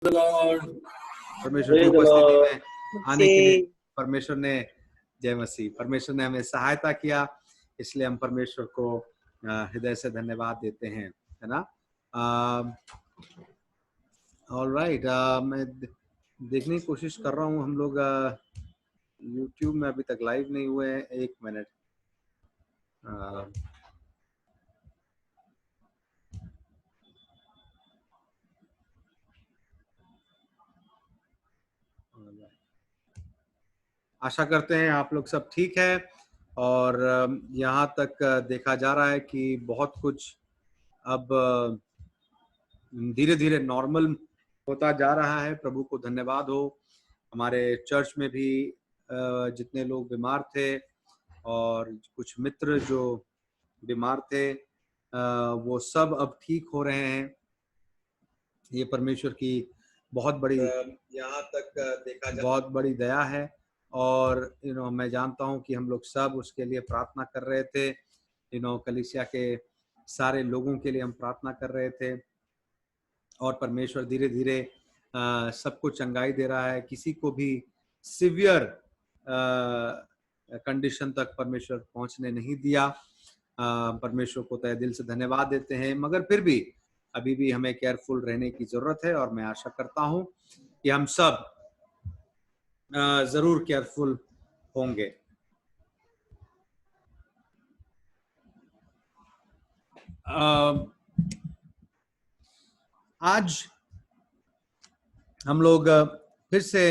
the Lord. परमेश्वर की Praise the उपस्थिति Lord. में आने के लिए परमेश्वर ने, जय मसीह, परमेश्वर ने हमें सहायता किया, इसलिए हम परमेश्वर को हृदय से धन्यवाद देते हैं, है ना। ऑलराइट, मैं देखने की कोशिश कर रहा हूँ। हम लोग यूट्यूब में अभी तक लाइव नहीं हुए हैं। एक मिनट, आशा करते हैं आप लोग सब ठीक है। और यहाँ तक देखा जा रहा है कि बहुत कुछ अब धीरे धीरे नॉर्मल होता जा रहा है। प्रभु को धन्यवाद हो। हमारे चर्च में भी जितने लोग बीमार थे और कुछ मित्र जो बीमार थे, वो सब अब ठीक हो रहे हैं। ये परमेश्वर की बहुत बड़ी, यहाँ तक देखा जाए, बहुत बड़ी दया है। और मैं जानता हूँ कि हम लोग सब उसके लिए प्रार्थना कर रहे थे। कलीसिया के सारे लोगों के लिए हम प्रार्थना कर रहे थे और परमेश्वर धीरे धीरे सबको चंगाई दे रहा है। किसी को भी सिवियर कंडीशन तक परमेश्वर पहुंचने नहीं दिया। परमेश्वर को तहे दिल से धन्यवाद देते हैं, मगर फिर भी अभी भी हमें केयरफुल रहने की जरूरत है। और मैं आशा करता हूं कि हम सब जरूर केयरफुल होंगे। आज हम लोग फिर से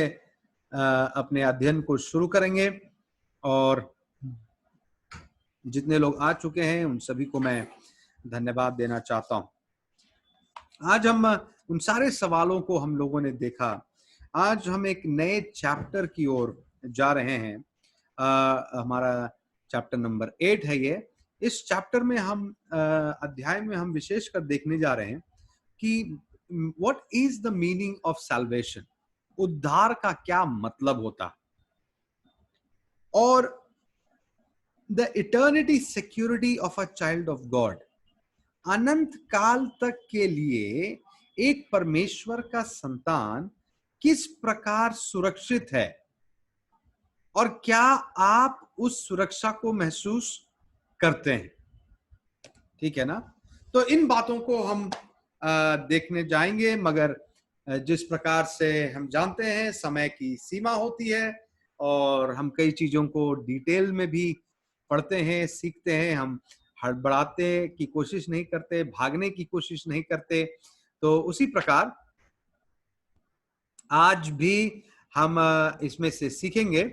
अपने अध्ययन को शुरू करेंगे और जितने लोग आ चुके हैं उन सभी को मैं धन्यवाद देना चाहता हूं। आज हम उन सारे सवालों को हम लोगों ने देखा। आज हम एक नए चैप्टर की ओर जा रहे हैं। हमारा चैप्टर नंबर 8 है ये। इस चैप्टर में हम अध्याय में हम विशेषकर देखने जा रहे हैं कि what is the meaning of salvation. उद्धार का क्या मतलब होता, और the eternity security of a child of God. अनंत काल तक के लिए एक परमेश्वर का संतान किस प्रकार सुरक्षित है और क्या आप उस सुरक्षा को महसूस करते हैं। ठीक है ना। तो इन बातों को हम देखने जाएंगे, मगर जिस प्रकार से हम जानते हैं समय की सीमा होती है और हम कई चीजों को डिटेल में भी पढ़ते हैं, सीखते हैं। हम हड़बड़ाते की कोशिश नहीं करते, भागने की कोशिश नहीं करते। तो उसी प्रकार आज भी हम इसमें से सीखेंगे।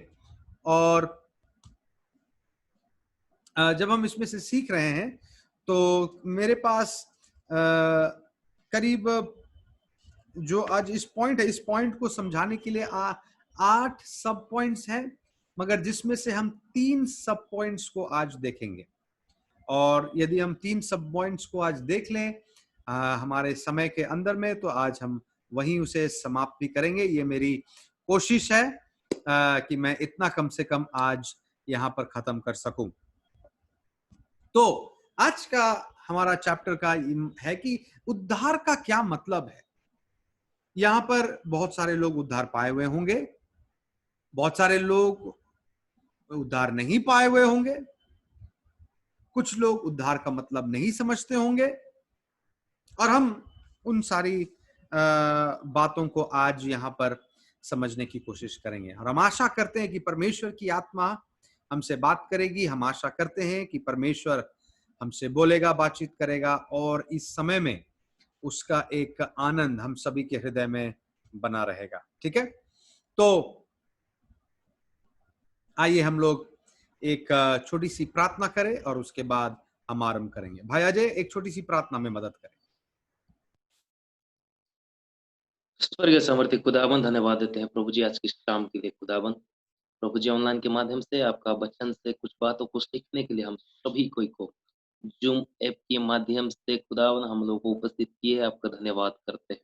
और जब हम इसमें से सीख रहे हैं तो मेरे पास करीब जो आज इस पॉइंट है, इस पॉइंट को समझाने के लिए 8 सब पॉइंट्स हैं, मगर जिसमें से हम 3 सब पॉइंट्स को आज देखेंगे। और यदि हम 3 सब पॉइंट्स को आज देख लें हमारे समय के अंदर में, तो आज हम वहीं उसे समाप्त भी करेंगे। ये मेरी कोशिश है कि मैं इतना कम से कम आज यहाँ पर खत्म कर सकूं। तो आज का हमारा चैप्टर का है कि उद्धार का क्या मतलब है। यहां पर बहुत सारे लोग उद्धार पाए हुए होंगे, बहुत सारे लोग उद्धार नहीं पाए हुए होंगे, कुछ लोग उद्धार का मतलब नहीं समझते होंगे। और हम उन सारी बातों को आज यहां पर समझने की कोशिश करेंगे। और हम आशा करते हैं कि परमेश्वर की आत्मा हमसे बात करेगी। हम आशा करते हैं कि परमेश्वर हमसे बोलेगा, बातचीत करेगा, और इस समय में उसका एक आनंद हम सभी के हृदय में बना रहेगा। ठीक है। तो आइए हम लोग एक छोटी सी प्रार्थना करें और उसके बाद हम आरंभ करेंगे। भाई अजय एक छोटी सी प्रार्थना में मदद करें। स्वर्गीय सामर्थ्य खुदावन, धन्यवाद देते हैं प्रभु जी आज की शाम के लिए। खुदावन प्रभु जी, ऑनलाइन के माध्यम से आपका वचन से कुछ बातों को सीखने के लिए हम सभी को जूम ऐप के माध्यम से खुदावन हम लोग को उपस्थित किए, आपका धन्यवाद करते हैं।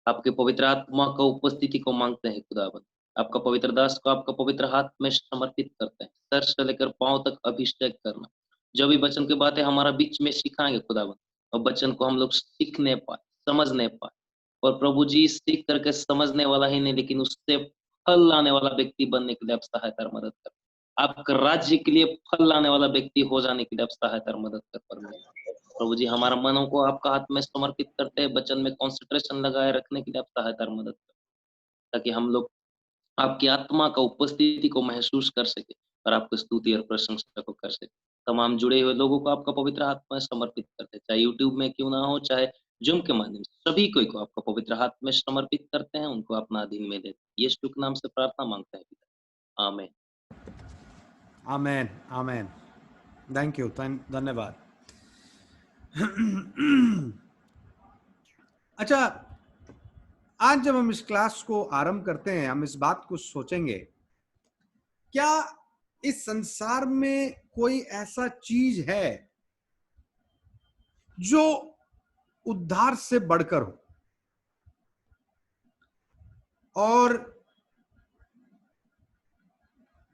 आपके पवित्र आत्मा का उपस्थिति को मांगते हैं खुदावन। आपका पवित्र दास को आपका पवित्र हाथ में समर्पित करते हैं। सर से लेकर पांव तक अभिषेक करना। जो भी वचन की बातें हमारा बीच में सिखाएंगे खुदावन, और वचन को हम लोग सीखने पाए, समझने पाए, और प्रभु जी सीख करके समझने वाला ही नहीं, लेकिन उससे फल लाने वाला व्यक्ति बनने के लिए आप सहायता और मदद कर। आपका राज्य के लिए फल लाने वाला व्यक्ति हो जाने के लिए आप सहायता और मदद कर परमेश्वर। प्रभु जी हमारा मनों को आपका हाथ में समर्पित करते हैं, वचन में कंसंट्रेशन लगाए रखने के लिए आप सहायता और मदद कर, ताकि हम लोग आपकी आत्मा का उपस्थिति को महसूस कर सके और आपकी स्तुति और प्रशंसा को कर सके। तमाम जुड़े हुए लोगों को आपका पवित्र हाथ में समर्पित करते हैं, चाहे यूट्यूब में क्यों ना हो, चाहे जूम के माध्यम से, सभी कोई को आपका पवित्र हाथ में समर्पित करते हैं, उनको अपना अधीन में लेते हैं। यीशु के नाम से प्रार्थना मांगते हैं पिता, आमीन। आमेन, आमेन। थैंक यू, धन्यवाद। अच्छा, आज जब हम इस क्लास को आरंभ करते हैं, हम इस बात को सोचेंगे, क्या इस संसार में कोई ऐसा चीज है जो उद्धार से बढ़कर हो? और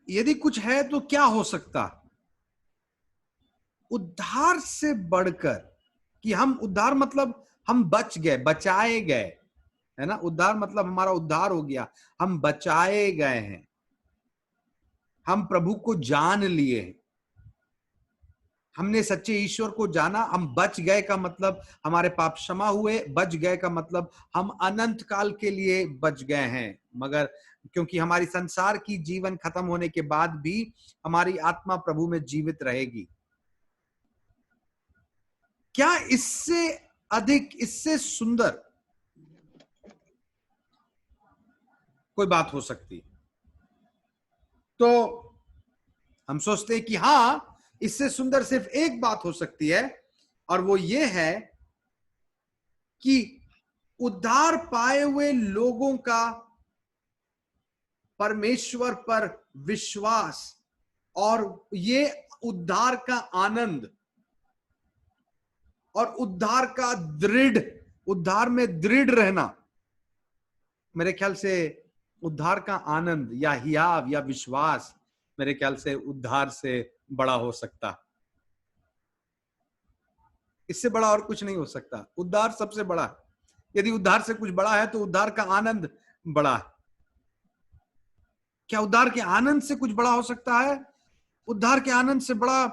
यदि कुछ है तो क्या हो सकता? उद्धार से बढ़कर, कि हम उद्धार मतलब हम बच गए, बचाए गए, है ना? उद्धार मतलब हमारा उद्धार हो गया, हम बचाए गए हैं, हम प्रभु को जान लिए, हमने सच्चे ईश्वर को जाना, हम बच गए का मतलब हमारे पाप क्षमा हुए, बच गए का मतलब हम अनंत काल के लिए बच गए हैं। मगर क्योंकि हमारी संसार की जीवन खत्म होने के बाद भी हमारी आत्मा प्रभु में जीवित रहेगी। क्या इससे अधिक, इससे सुंदर कोई बात हो सकती? तो हम सोचते हैं कि हां, इससे सुंदर सिर्फ एक बात हो सकती है, और वो ये है कि उद्धार पाए हुए लोगों का परमेश्वर पर विश्वास और ये उद्धार का आनंद और उद्धार का उद्धार में दृढ़ रहना, मेरे ख्याल से उद्धार का आनंद या हियाव या विश्वास मेरे ख्याल से उद्धार से बड़ा हो सकता। इससे बड़ा और कुछ नहीं हो सकता। उद्धार सबसे बड़ा है। यदि उद्धार से कुछ बड़ा है तो उद्धार का आनंद बड़ा है। क्या उद्धार के आनंद से कुछ बड़ा हो सकता है? उद्धार के आनंद से बड़ा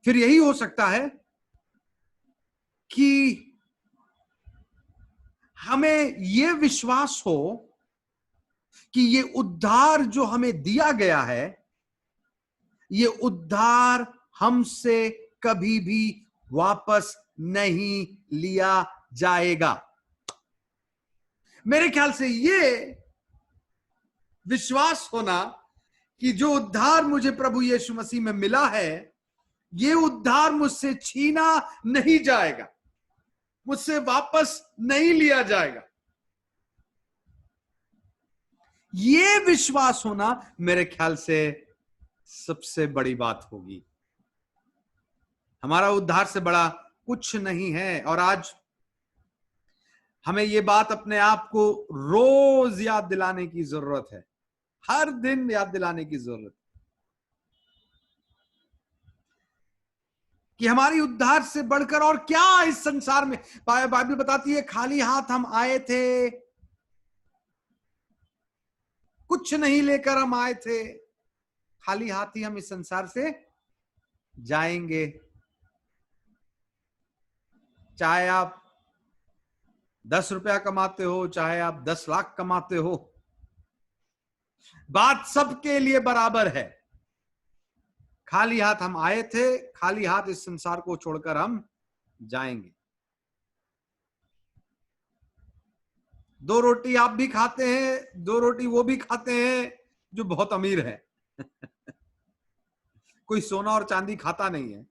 फिर यही हो सकता है कि हमें यह विश्वास हो कि ये उद्धार जो हमें दिया गया है, ये उद्धार हमसे कभी भी वापस नहीं लिया जाएगा। मेरे ख्याल से ये विश्वास होना कि जो उद्धार मुझे प्रभु यीशु मसीह में मिला है, ये उद्धार मुझसे छीना नहीं जाएगा, मुझसे वापस नहीं लिया जाएगा। ये विश्वास होना मेरे ख्याल से सबसे बड़ी बात होगी। हमारा उद्धार से बड़ा कुछ नहीं है। और आज हमें ये बात अपने आप को रोज याद दिलाने की जरूरत है, हर दिन याद दिलाने की जरूरत कि हमारी उद्धार से बढ़कर और क्या इस संसार में। बाइबल बताती है खाली हाथ हम आए थे, कुछ नहीं लेकर हम आए थे, खाली हाथ ही हम इस संसार से जाएंगे। चाहे आप 10 रुपया कमाते हो, चाहे आप 10 लाख कमाते हो, बात सबके लिए बराबर है। खाली हाथ हम आए थे, खाली हाथ इस संसार को छोड़कर हम जाएंगे। 2 रोटी आप भी खाते हैं, 2 रोटी वो भी खाते हैं जो बहुत अमीर है। कोई सोना और चांदी खाता नहीं है।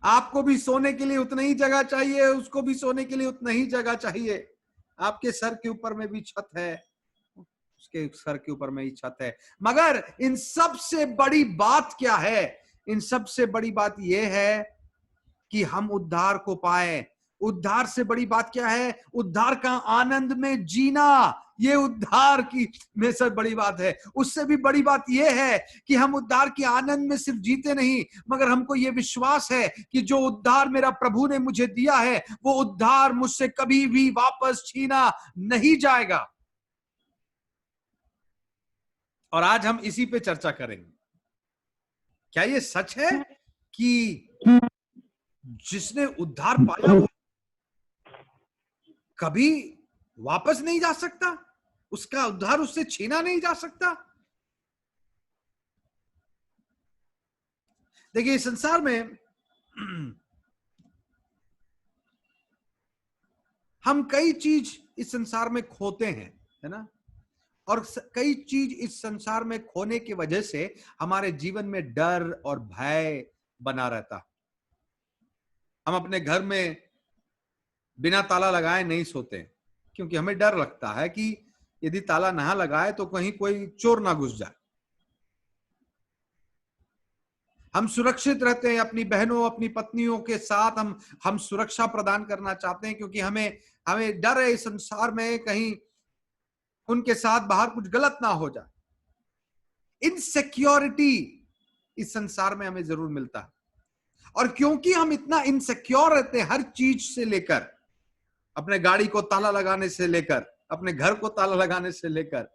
आपको भी सोने के लिए उतना ही जगह चाहिए, उसको भी सोने के लिए उतना ही जगह चाहिए। आपके सर के ऊपर में भी छत है, उसके सर के ऊपर में ही छत है। मगर इन सबसे बड़ी बात क्या है? इन सबसे बड़ी बात यह है कि हम उद्धार को पाए। उद्धार से बड़ी बात क्या है? उद्धार का आनंद में जीना। ये उद्धार की में से बड़ी बात है। उससे भी बड़ी बात यह है कि हम उद्धार के आनंद में सिर्फ जीते नहीं, मगर हमको ये विश्वास है कि जो उद्धार मेरा प्रभु ने मुझे दिया है, वो उद्धार मुझसे कभी भी वापस छीना नहीं जाएगा। और आज हम इसी पे चर्चा करेंगे। क्या ये सच है कि जिसने उद्धार पाया वो कभी वापस नहीं जा सकता? उसका उद्धार उससे छीना नहीं जा सकता? देखिए, इस संसार में हम कई चीज इस संसार में खोते हैं, है ना? और कई चीज इस संसार में खोने की वजह से हमारे जीवन में डर और भय बना रहता। हम अपने घर में बिना ताला लगाए नहीं सोते, क्योंकि हमें डर लगता है कि यदि ताला ना लगाए तो कहीं कोई चोर ना घुस जाए। हम सुरक्षित रहते हैं अपनी बहनों, अपनी पत्नियों के साथ हम सुरक्षा प्रदान करना चाहते हैं, क्योंकि हमें डर है इस संसार में कहीं उनके साथ बाहर कुछ गलत ना हो जाए। इनसिक्योरिटी इस संसार में हमें जरूर मिलता है, और क्योंकि हम इतना इनसिक्योर रहते हैं हर चीज से लेकर, अपने गाड़ी को ताला लगाने से लेकर, अपने घर को ताला लगाने से लेकर,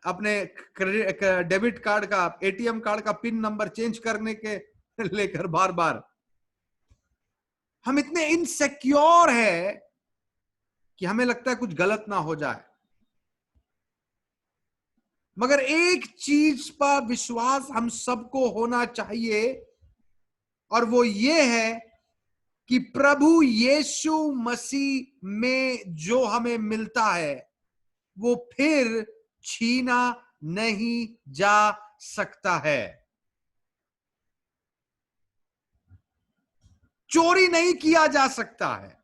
अपने डेबिट कार्ड का, एटीएम कार्ड का पिन नंबर चेंज करने के लेकर बार बार हम इतने इनसिक्योर है कि हमें लगता है कुछ गलत ना हो जाए। मगर एक चीज पर विश्वास हम सबको होना चाहिए, और वो ये है कि प्रभु यीशु मसीह में जो हमें मिलता है वो फिर छीना नहीं जा सकता है, चोरी नहीं किया जा सकता है।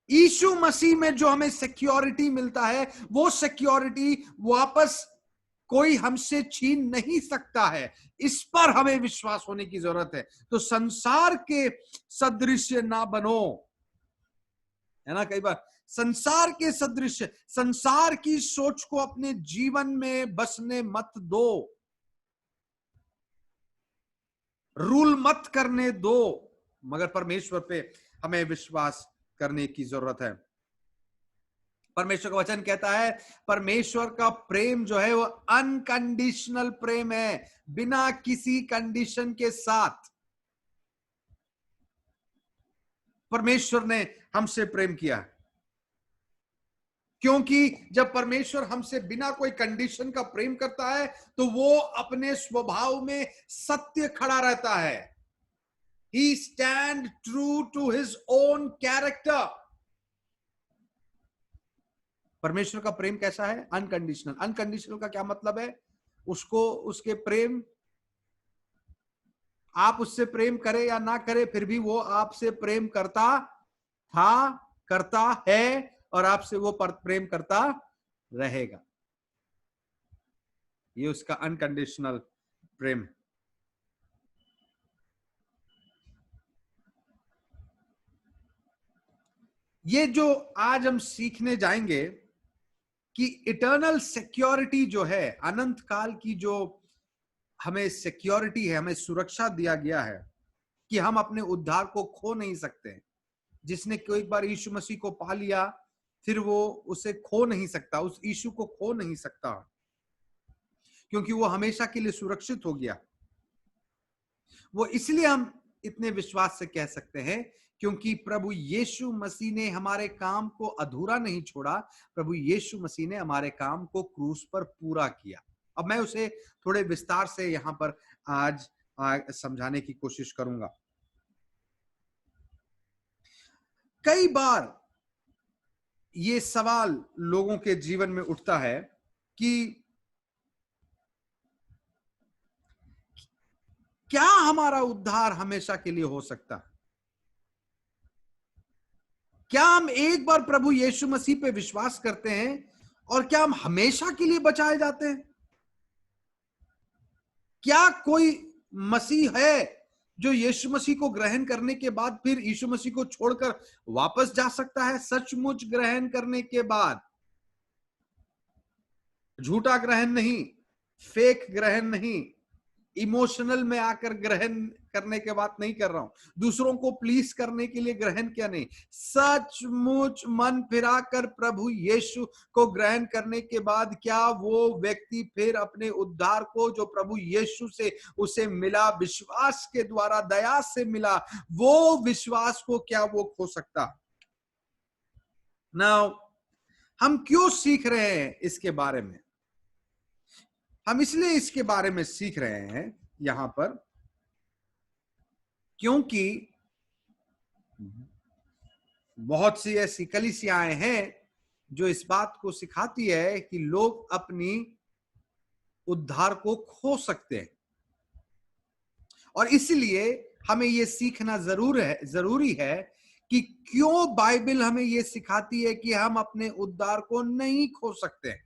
यीशु मसीह में जो हमें सिक्योरिटी मिलता है, वो सिक्योरिटी वापस कोई हमसे छीन नहीं सकता है। इस पर हमें विश्वास होने की जरूरत है। तो संसार के सदृश ना बनो, है ना? कई बार संसार के सदृश, संसार की सोच को अपने जीवन में बसने मत दो, रूल मत करने दो, मगर परमेश्वर पे हमें विश्वास करने की जरूरत है। परमेश्वर का वचन कहता है परमेश्वर का प्रेम जो है वो अनकंडीशनल प्रेम है, बिना किसी कंडीशन के साथ परमेश्वर ने हमसे प्रेम किया। क्योंकि जब परमेश्वर हमसे बिना कोई कंडीशन का प्रेम करता है तो वो अपने स्वभाव में सत्य खड़ा रहता है। He stand true to his own character. परमेश्वर का प्रेम कैसा है? अनकंडीशनल। अनकंडीशनल का क्या मतलब है? उसको, उसके प्रेम, आप उससे प्रेम करें या ना करें फिर भी वो आपसे प्रेम करता था, करता है, और आपसे वो प्रेम करता रहेगा। ये उसका अनकंडीशनल प्रेम है। ये जो आज हम सीखने जाएंगे कि इटर्नल सिक्योरिटी जो है, अनंत काल की जो हमें सिक्योरिटी है, हमें सुरक्षा दिया गया है कि हम अपने उद्धार को खो नहीं सकते। जिसने कोई एक बार यीशु मसीह को पा लिया फिर वो उसे खो नहीं सकता, उस यीशु को खो नहीं सकता, क्योंकि वो हमेशा के लिए सुरक्षित हो गया। वो इसलिए हम इतने विश्वास से कह सकते हैं क्योंकि प्रभु यीशु मसीह ने हमारे काम को अधूरा नहीं छोड़ा, प्रभु यीशु मसीह ने हमारे काम को क्रूस पर पूरा किया। अब मैं उसे थोड़े विस्तार से यहां पर आज समझाने की कोशिश करूंगा। कई बार ये सवाल लोगों के जीवन में उठता है कि क्या हमारा उद्धार हमेशा के लिए हो सकता है? क्या हम एक बार प्रभु यीशु मसीह पे विश्वास करते हैं और क्या हम हमेशा के लिए बचाए जाते हैं? क्या कोई मसीह है जो यीशु मसीह को ग्रहण करने के बाद फिर यीशु मसीह को छोड़कर वापस जा सकता है? सचमुच ग्रहण करने के बाद, झूठा ग्रहण नहीं, फेक ग्रहण नहीं, इमोशनल में आकर ग्रहण करने के बात नहीं कर रहा हूं, दूसरों को प्लीज करने के लिए ग्रहण किया नहीं, सचमुच मन फिराकर प्रभु यीशु को ग्रहण करने के बाद क्या वो व्यक्ति फिर अपने उद्धार को जो प्रभु यीशु से उसे मिला, विश्वास के द्वारा दया से मिला, वो विश्वास को क्या वो खो सकता? नाउ हम क्यों सीख रहे हैं इसके बारे में? हम इसलिए इसके बारे में सीख रहे हैं यहां पर क्योंकि बहुत सी ऐसी कलीसियाएं हैं जो इस बात को सिखाती है कि लोग अपनी उद्धार को खो सकते हैं, और इसलिए हमें यह सीखना जरूरी है कि क्यों बाइबल हमें यह सिखाती है कि हम अपने उद्धार को नहीं खो सकते हैं,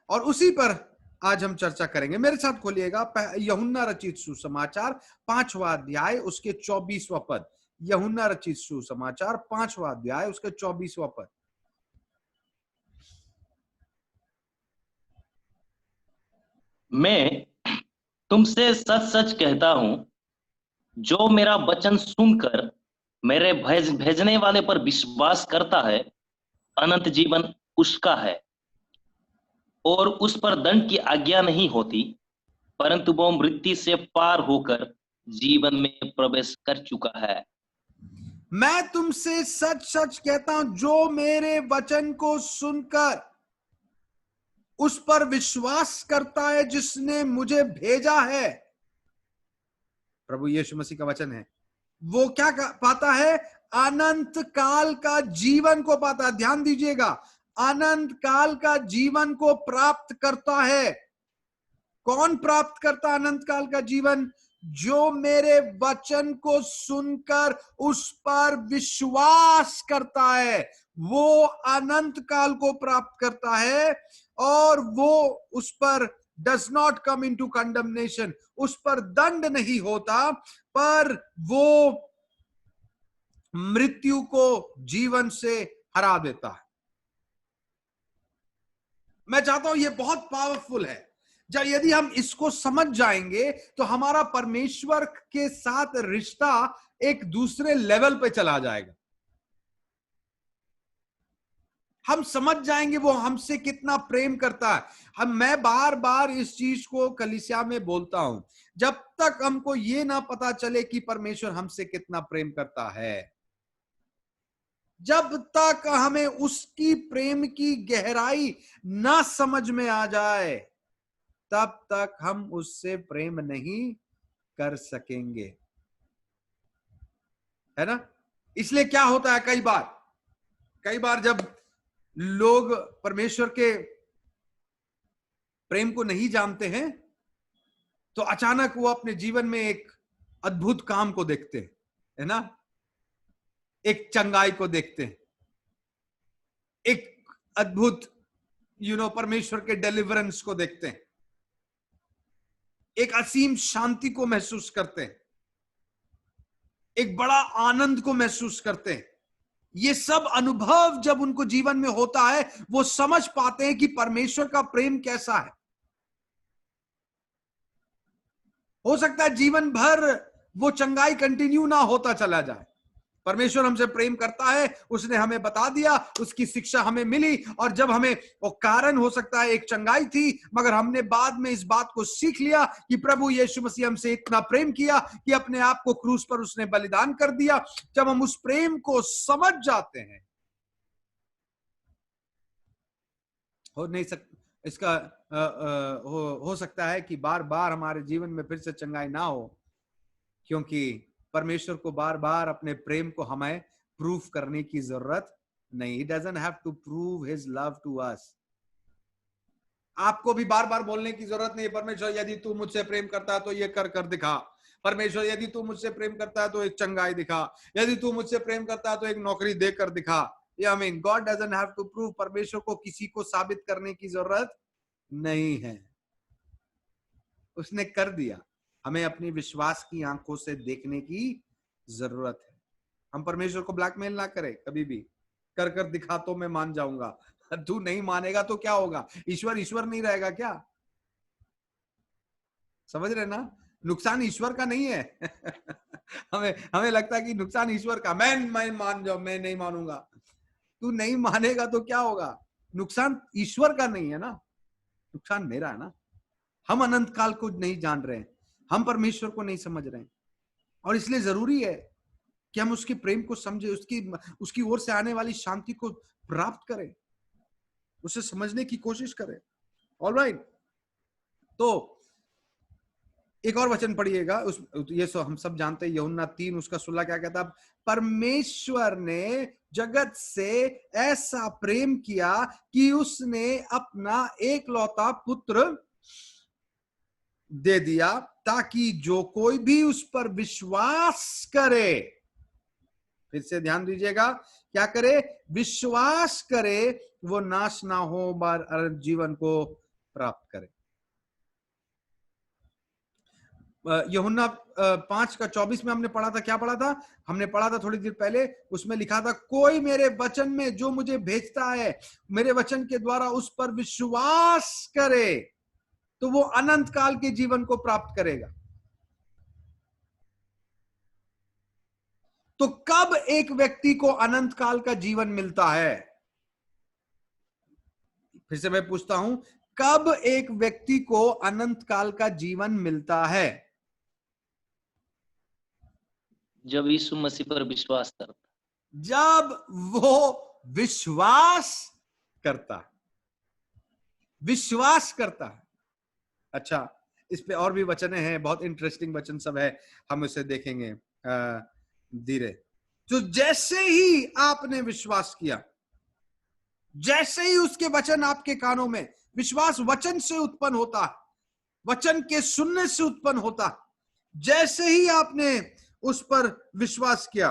और उसी पर आज हम चर्चा करेंगे। मेरे साथ खोलिएगा यूहन्ना रचित सुसमाचार 5वां अध्याय उसके 24वां पद। यूहन्ना रचित सुसमाचार 5वां अध्याय उसके 24वां पद। मैं तुमसे सच सच कहता हूं, जो मेरा वचन सुनकर मेरे भेजने वाले पर विश्वास करता है, अनंत जीवन उसका है और उस पर दंड की आज्ञा नहीं होती, परंतु वो मृत्यु से पार होकर जीवन में प्रवेश कर चुका है। मैं तुमसे सच सच कहता हूं, जो मेरे वचन को सुनकर उस पर विश्वास करता है जिसने मुझे भेजा है, प्रभु यीशु मसीह का वचन है, वो क्या पाता है? अनंत काल का जीवन को पाता है। ध्यान दीजिएगा, अनंत काल का जीवन को प्राप्त करता है। कौन प्राप्त करता है अनंत काल का जीवन? जो मेरे वचन को सुनकर उस पर विश्वास करता है, वो अनंत काल को प्राप्त करता है, और वो उस पर does not come into condemnation, उस पर दंड नहीं होता, पर वो मृत्यु को जीवन से हरा देता है। मैं चाहता हूं, यह बहुत पावरफुल है। जब यदि हम इसको समझ जाएंगे तो हमारा परमेश्वर के साथ रिश्ता एक दूसरे लेवल पे चला जाएगा। हम समझ जाएंगे वो हमसे कितना प्रेम करता है। मैं बार बार इस चीज को कलीसिया में बोलता हूं, जब तक हमको ये ना पता चले कि परमेश्वर हमसे कितना प्रेम करता है, जब तक हमें उसकी प्रेम की गहराई ना समझ में आ जाए, तब तक हम उससे प्रेम नहीं कर सकेंगे, है ना? इसलिए क्या होता है, कई बार जब लोग परमेश्वर के प्रेम को नहीं जानते हैं, तो अचानक वो अपने जीवन में एक अद्भुत काम को देखते हैं, है ना? एक चंगाई को देखते हैं, एक अद्भुत परमेश्वर के डिलीवरेंस को देखते हैं, एक असीम शांति को महसूस करते हैं, एक बड़ा आनंद को महसूस करते हैं। ये सब अनुभव जब उनको जीवन में होता है, वो समझ पाते हैं कि परमेश्वर का प्रेम कैसा है। हो सकता है जीवन भर वो चंगाई कंटिन्यू ना होता चला जाए। परमेश्वर हमसे प्रेम करता है, उसने हमें बता दिया, उसकी शिक्षा हमें मिली, और जब हमें वो कारण हो सकता है एक चंगाई थी, मगर हमने बाद में इस बात को सीख लिया कि प्रभु यीशु मसीह हमसे इतना प्रेम किया कि अपने आप को क्रूस पर उसने बलिदान कर दिया। जब हम उस प्रेम को समझ जाते हैं, हो नहीं सकता इसका हो सकता है कि बार बार हमारे जीवन में फिर से चंगाई ना हो, क्योंकि परमेश्वर को बार बार अपने प्रेम को हमें प्रूफ करने की जरूरत नहीं। He doesn't have to prove his love to us. आपको भी बार बार बोलने की जरूरत नहीं है, परमेश्वर यदि तू मुझसे प्रेम करता है तो ये कर कर दिखा, परमेश्वर यदि तू मुझसे प्रेम करता है तो एक चंगाई दिखा, यदि तू मुझसे प्रेम करता है तो एक नौकरी देकर दिखा। I mean, God doesn't have to prove. परमेश्वर को किसी को साबित करने की जरूरत नहीं है, उसने कर दिया। हमें अपनी विश्वास की आंखों से देखने की जरूरत है। हम परमेश्वर को ब्लैकमेल ना करें कभी भी, कर कर दिखा तो मैं मान जाऊंगा। तू नहीं मानेगा तो क्या होगा? ईश्वर ईश्वर नहीं रहेगा क्या? समझ रहे ना? नुकसान ईश्वर का नहीं है। हमें हमें लगता है कि नुकसान ईश्वर का, मैं मान जाऊं, मैं नहीं मानूंगा। तू नहीं मानेगा तो क्या होगा? नुकसान ईश्वर का नहीं है ना, नुकसान मेरा है ना। हम अनंत काल को नहीं जान रहे हैं, हम परमेश्वर को नहीं समझ रहे हैं, और इसलिए जरूरी है कि हम उसके प्रेम को समझे, उसकी ओर से आने वाली शांति को प्राप्त करें, उसे समझने की कोशिश करें। ऑलराइट, तो एक और वचन पढ़िएगा, ये हम सब जानते हैं, यूहन्ना 3 उसका 16 क्या कहता है? परमेश्वर ने जगत से ऐसा प्रेम किया कि उसने अपना एकलौता पुत्र दे दिया, ताकि जो कोई भी उस पर विश्वास करे, फिर से ध्यान दीजिएगा, क्या करे? विश्वास करे, वो नाश ना हो पर जीवन को प्राप्त करे। यूहन्ना 5:24 में हमने पढ़ा था, क्या पढ़ा था? हमने पढ़ा था थोड़ी देर पहले, उसमें लिखा था, कोई मेरे वचन में जो मुझे भेजता है, मेरे वचन के द्वारा उस पर विश्वास करे, तो वो अनंत काल के जीवन को प्राप्त करेगा। तो कब एक व्यक्ति को अनंत काल का जीवन मिलता है? फिर से मैं पूछता हूं, कब एक व्यक्ति को अनंत काल का जीवन मिलता है? जब यीशु मसीह पर विश्वास करता, जब वो विश्वास करता है, विश्वास करता है। अच्छा, इस पे और भी वचन हैं, बहुत इंटरेस्टिंग वचन सब है, हम उसे देखेंगे धीरे। तो जैसे ही आपने विश्वास किया, जैसे ही उसके वचन आपके कानों में, विश्वास वचन से उत्पन्न होता है, वचन के सुनने से उत्पन्न होता है। जैसे ही आपने उस पर विश्वास किया,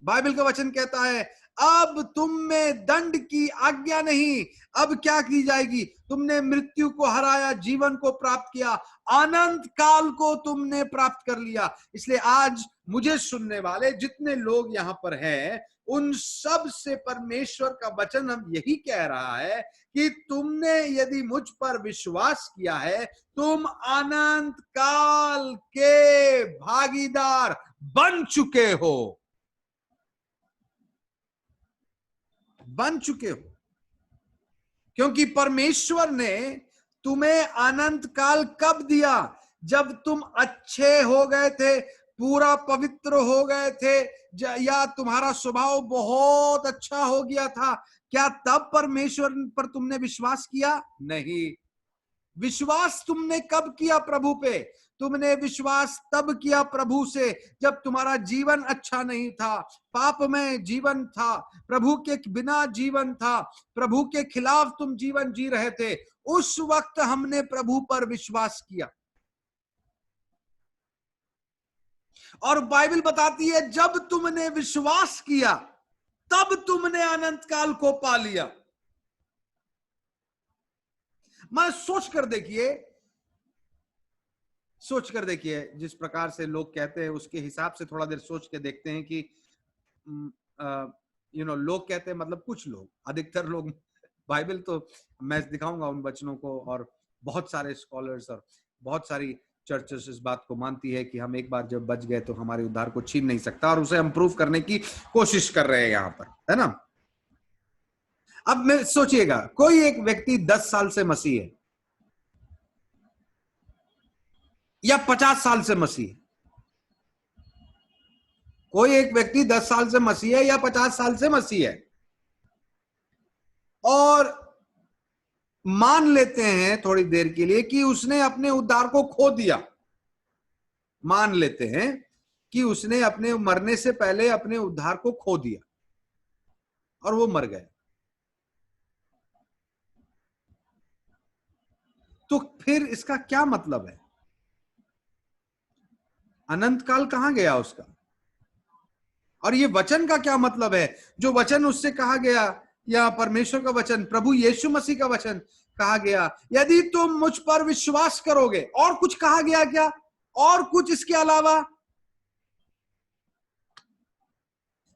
बाइबल का वचन कहता है, अब तुम में दंड की आज्ञा नहीं। अब क्या की जाएगी? तुमने मृत्यु को हराया, जीवन को प्राप्त किया, अनंत काल को तुमने प्राप्त कर लिया। इसलिए आज मुझे सुनने वाले जितने लोग यहां पर हैं, उन सब से परमेश्वर का वचन हम यही कह रहा है कि तुमने यदि मुझ पर विश्वास किया है, तुम अनंत काल के भागीदार बन चुके हो, बन चुके हो। क्योंकि परमेश्वर ने तुम्हें अनंत काल कब दिया? जब तुम अच्छे हो गए थे, पूरा पवित्र हो गए थे, या तुम्हारा स्वभाव बहुत अच्छा हो गया था, क्या तब परमेश्वर पर तुमने विश्वास किया? नहीं। विश्वास तुमने कब किया प्रभु पे? तुमने विश्वास तब किया प्रभु से जब तुम्हारा जीवन अच्छा नहीं था, पाप में जीवन था, प्रभु के बिना जीवन था, प्रभु के खिलाफ तुम जीवन जी रहे थे। उस वक्त हमने प्रभु पर विश्वास किया, और बाइबल बताती है, जब तुमने विश्वास किया तब तुमने अनंत काल को पा लिया। मैं सोच कर देखिए, जिस प्रकार से लोग कहते हैं उसके हिसाब से थोड़ा देर सोच के देखते हैं कि लोग कहते हैं, मतलब कुछ लोग, अधिकतर लोग, बाइबल तो मैं दिखाऊंगा उन वचनों को, और बहुत सारे स्कॉलर्स और बहुत सारी चर्चेस इस बात को मानती है कि हम एक बार जब बच गए तो हमारे उद्धार को छीन नहीं सकता, और उसे हम प्रूव करने की कोशिश कर रहे हैं यहां पर, है ना। अब मैं सोचिएगा, कोई एक व्यक्ति 10 साल से मसीह है या 50 साल से मसीह है, कोई एक व्यक्ति 10 साल से मसीह है या 50 साल से मसीह है, और मान लेते हैं थोड़ी देर के लिए कि उसने अपने उद्धार को खो दिया, मान लेते हैं कि उसने अपने मरने से पहले अपने उद्धार को खो दिया और वो मर गया, तो फिर इसका क्या मतलब है? अनंत काल कहां गया उसका? और ये वचन का क्या मतलब है? जो वचन उससे कहा गया, या परमेश्वर का वचन, प्रभु यीशु मसीह का वचन कहा गया, यदि तुम मुझ पर विश्वास करोगे, और कुछ कहा गया क्या? और कुछ इसके अलावा?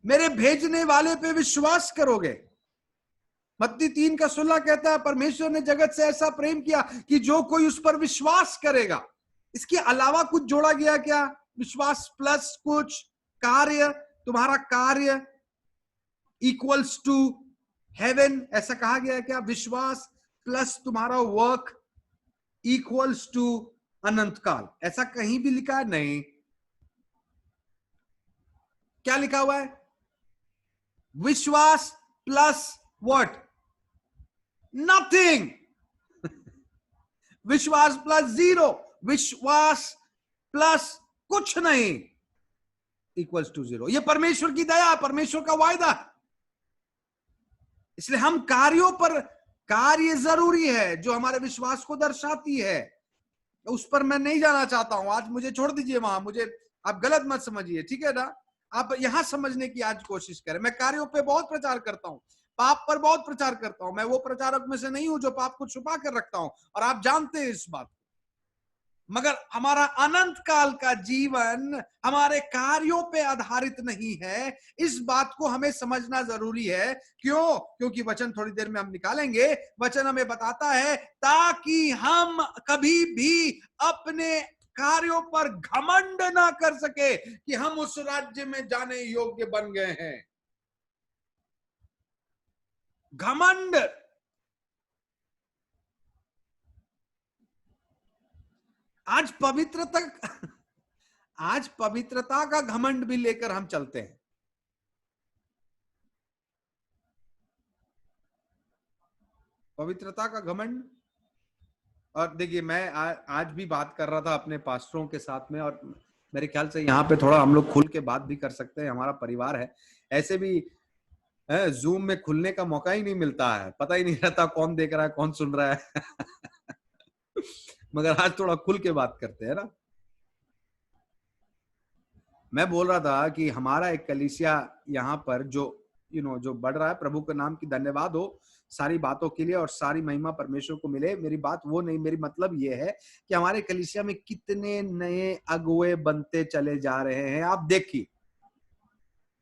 मेरे भेजने वाले पे विश्वास करोगे। मत्ती 3:16 कहता है परमेश्वर ने जगत से ऐसा प्रेम किया कि जो कोई उस पर विश्वास करेगा। इसके अलावा कुछ जोड़ा गया क्या? विश्वास प्लस कुछ कार्य, तुम्हारा कार्य इक्वल्स टू हेवन, ऐसा कहा गया है क्या? विश्वास प्लस तुम्हारा वर्क इक्वल्स टू अनंत काल, ऐसा कहीं भी लिखा है? नहीं। क्या लिखा हुआ है? विश्वास प्लस व्हाट? नथिंग। विश्वास प्लस जीरो, विश्वास प्लस कुछ नहीं इक्वल्स टू जीरो। ये परमेश्वर की दया, परमेश्वर का वायदा। इसलिए हम कार्यों पर, कार्य जरूरी है जो हमारे विश्वास को दर्शाती है, उस पर मैं नहीं जाना चाहता हूं आज। मुझे छोड़ दीजिए वहां, मुझे आप गलत मत समझिए, ठीक है ना? आप यहां समझने की आज कोशिश करें। मैं कार्यों पे बहुत प्रचार करता हूं, पाप पर बहुत प्रचार करता हूं। मैं वो प्रचारक में से नहीं हूं जो पाप को छुपा कर रखता हूं, और आप जानते हैं इस बात। मगर हमारा अनंत काल का जीवन हमारे कार्यों पे आधारित नहीं है, इस बात को हमें समझना जरूरी है। क्यों? क्योंकि वचन थोड़ी देर में हम निकालेंगे। वचन हमें बताता है ताकि हम कभी भी अपने कार्यों पर घमंड ना कर सके कि हम उस राज्य में जाने योग्य बन गए हैं। घमंड, आज पवित्रता का घमंड भी लेकर हम चलते हैं। पवित्रता का घमंड। और देखिए, मैं आज भी बात कर रहा था अपने पास्टरों के साथ में, और मेरे ख्याल से यहाँ पे थोड़ा हम लोग खुल के बात भी कर सकते हैं। हमारा परिवार है, ऐसे भी जूम में खुलने का मौका ही नहीं मिलता है, पता ही नहीं रहता कौन देख रहा है कौन सुन रहा है। मगर आज थोड़ा खुल के बात करते हैं ना। मैं बोल रहा था कि हमारा एक कलीसिया यहाँ पर जो जो बढ़ रहा है, प्रभु के नाम की धन्यवाद हो सारी बातों के लिए, और सारी महिमा परमेश्वर को मिले। मेरी बात वो नहीं, मेरी मतलब ये है कि हमारे कलीसिया में कितने नए अगुए बनते चले जा रहे हैं, आप देखिए,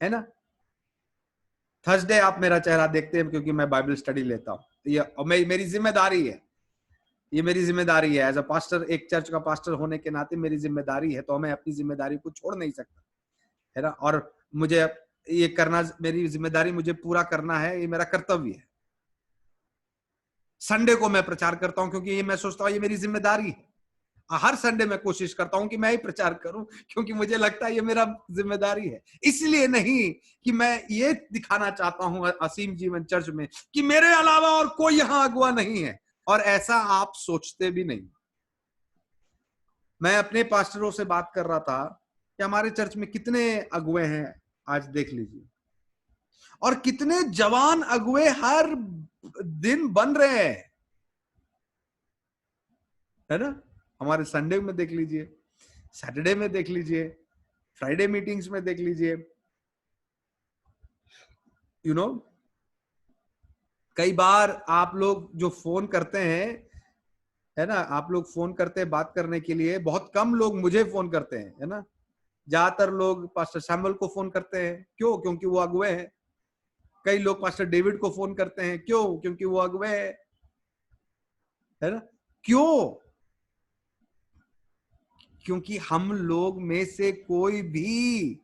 है ना? थर्सडे आप मेरा चेहरा देखते हैं क्योंकि मैं बाइबल स्टडी लेता हूँ, ये मेरी जिम्मेदारी है। ये मेरी जिम्मेदारी है एज अ पास्टर, एक चर्च का पास्टर होने के नाते मेरी जिम्मेदारी है, तो मैं अपनी जिम्मेदारी को छोड़ नहीं सकता, है ना? और मुझे ये करना, मेरी जिम्मेदारी मुझे पूरा करना है, ये मेरा कर्तव्य है। संडे को मैं प्रचार करता हूं क्योंकि ये मैं सोचता हूं ये मेरी जिम्मेदारी है। हर संडे मैं कोशिश करता हूं कि मैं ही प्रचार करूं क्योंकि मुझे लगता है ये मेरा जिम्मेदारी है। इसलिए नहीं कि मैं ये दिखाना चाहता हूं असीम जीवन चर्च में कि मेरे अलावा और कोई यहां अगुवा नहीं है, और ऐसा आप सोचते भी नहीं। मैं अपने पास्टरों से बात कर रहा था कि हमारे चर्च में कितने अगुए हैं, आज देख लीजिए, और कितने जवान अगुए हर दिन बन रहे हैं, है ना? हमारे संडे में देख लीजिए, सैटरडे में देख लीजिए, फ्राइडे मीटिंग्स में देख लीजिए, कई बार आप लोग जो फोन करते हैं, है ना, आप लोग फोन करते हैं बात करने के लिए, बहुत कम लोग मुझे फोन करते हैं, है ना? ज्यादातर लोग पास्टर सैमुअल को फोन करते हैं। क्यों? क्योंकि वो अगुए हैं। कई लोग पास्टर डेविड को फोन करते हैं। क्यों? क्योंकि वो अगुए है ना? क्यों? क्योंकि हम लोग में से कोई भी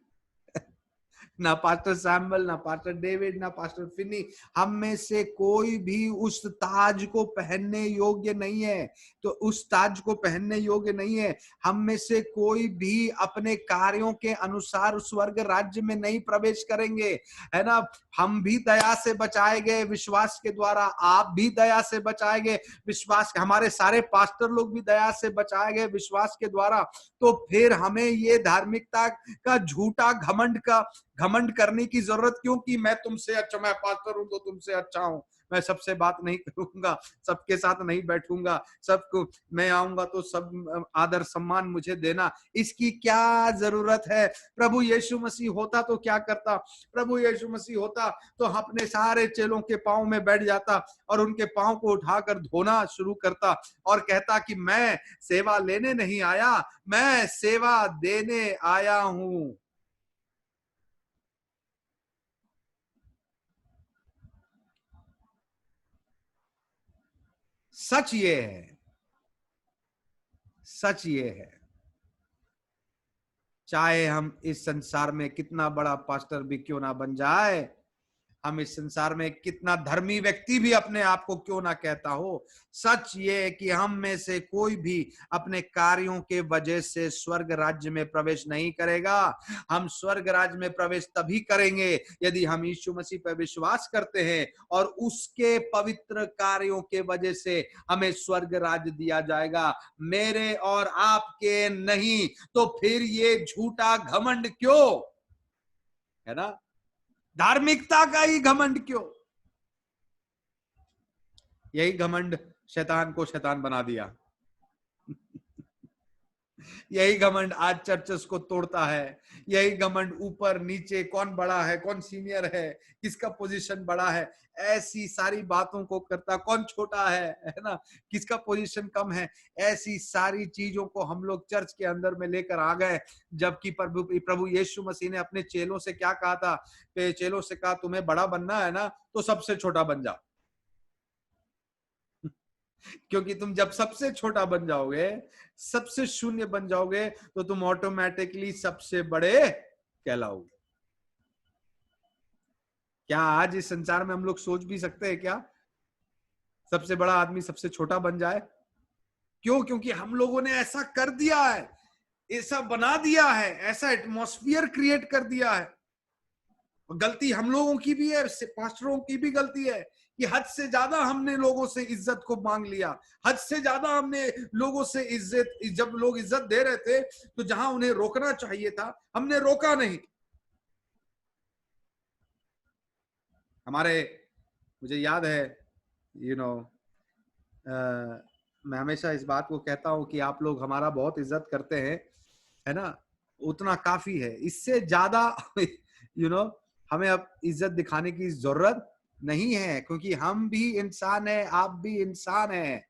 ना पास्टर सैमुअल, ना पास्टर डेविड, ना पास्टर फिनी, हम में से कोई भी उस ताज को पहनने योग्य नहीं है। तो उस ताज को पहनने योग्य नहीं है। हम में से कोई भी अपने कार्यों के अनुसार स्वर्ग राज्य में नहीं प्रवेश करेंगे, है ना? हम भी दया से बचाए गए विश्वास के द्वारा, आप भी दया से बचाए गए विश्वास, हमारे सारे पास्टर लोग भी दया से बचाए गए विश्वास के द्वारा। तो फिर हमें ये धार्मिकता का झूठा घमंड करने की जरूरत क्यों कि मैं तुमसे अच्छा, मैं पास्टर हूं तो तुमसे अच्छा हूं? मैं सबसे बात नहीं करूंगा, सबके साथ नहीं बैठूंगा, सबको मैं आऊंगा तो सब आदर सम्मान मुझे देना, इसकी क्या जरूरत है। प्रभु यीशु मसीह होता तो क्या करता? प्रभु यीशु मसीह होता तो अपने सारे चेलों के पांव में बैठ जाता और उनके पांव को उठाकर धोना शुरू करता और कहता कि मैं सेवा लेने नहीं आया, मैं सेवा देने आया हूं। सच ये है, सच ये है, चाहे हम इस संसार में कितना बड़ा पास्टर भी क्यों ना बन जाए, हम इस संसार में कितना धर्मी व्यक्ति भी अपने आप को क्यों ना कहता हो, सच ये है कि हम में से कोई भी अपने कार्यों के वजह से स्वर्ग राज्य में प्रवेश नहीं करेगा। हम स्वर्ग राज्य में प्रवेश तभी करेंगे यदि हम यीशु मसीह पर विश्वास करते हैं और उसके पवित्र कार्यों के वजह से हमें स्वर्ग राज्य दिया जाएगा, मेरे और आपके नहीं। तो फिर ये झूठा घमंड क्यों, है ना? धार्मिकता का ही घमंड क्यों? यही घमंड शैतान को शैतान बना दिया। यही घमंड आज चर्चेस को तोड़ता है। यही घमंड ऊपर नीचे, कौन बड़ा है, कौन सीनियर है, किसका पोजीशन बड़ा है, ऐसी सारी बातों को करता, कौन छोटा है ना, किसका पोजीशन कम है, ऐसी सारी चीजों को हम लोग चर्च के अंदर में लेकर आ गए। जबकि प्रभु यीशु मसीह ने अपने चेलों से क्या कहा था? चेलों से कहा तुम्हें बड़ा बनना है ना तो सबसे छोटा बन जाओ। क्योंकि तुम जब सबसे छोटा बन जाओगे, सबसे शून्य बन जाओगे, तो तुम ऑटोमेटिकली सबसे बड़े कहलाओगे। क्या आज इस संसार में हम लोग सोच भी सकते हैं क्या सबसे बड़ा आदमी सबसे छोटा बन जाए? क्यों? क्योंकि हम लोगों ने ऐसा कर दिया है, ऐसा बना दिया है, ऐसा एटमॉस्फेयर क्रिएट कर दिया है। गलती हम लोगों की भी है, पास्टरों की भी गलती है कि हद से ज्यादा हमने लोगों से इज्जत को मांग लिया। हद से ज्यादा हमने लोगों से इज्जत, जब लोग इज्जत दे रहे थे तो जहां उन्हें रोकना चाहिए था हमने रोका नहीं। मुझे याद है, मैं हमेशा इस बात को कहता हूं कि आप लोग हमारा बहुत इज्जत करते हैं, है ना, उतना काफी है। इससे ज्यादा हमें अब इज्जत दिखाने की जरूरत नहीं है, क्योंकि हम भी इंसान है, आप भी इंसान है।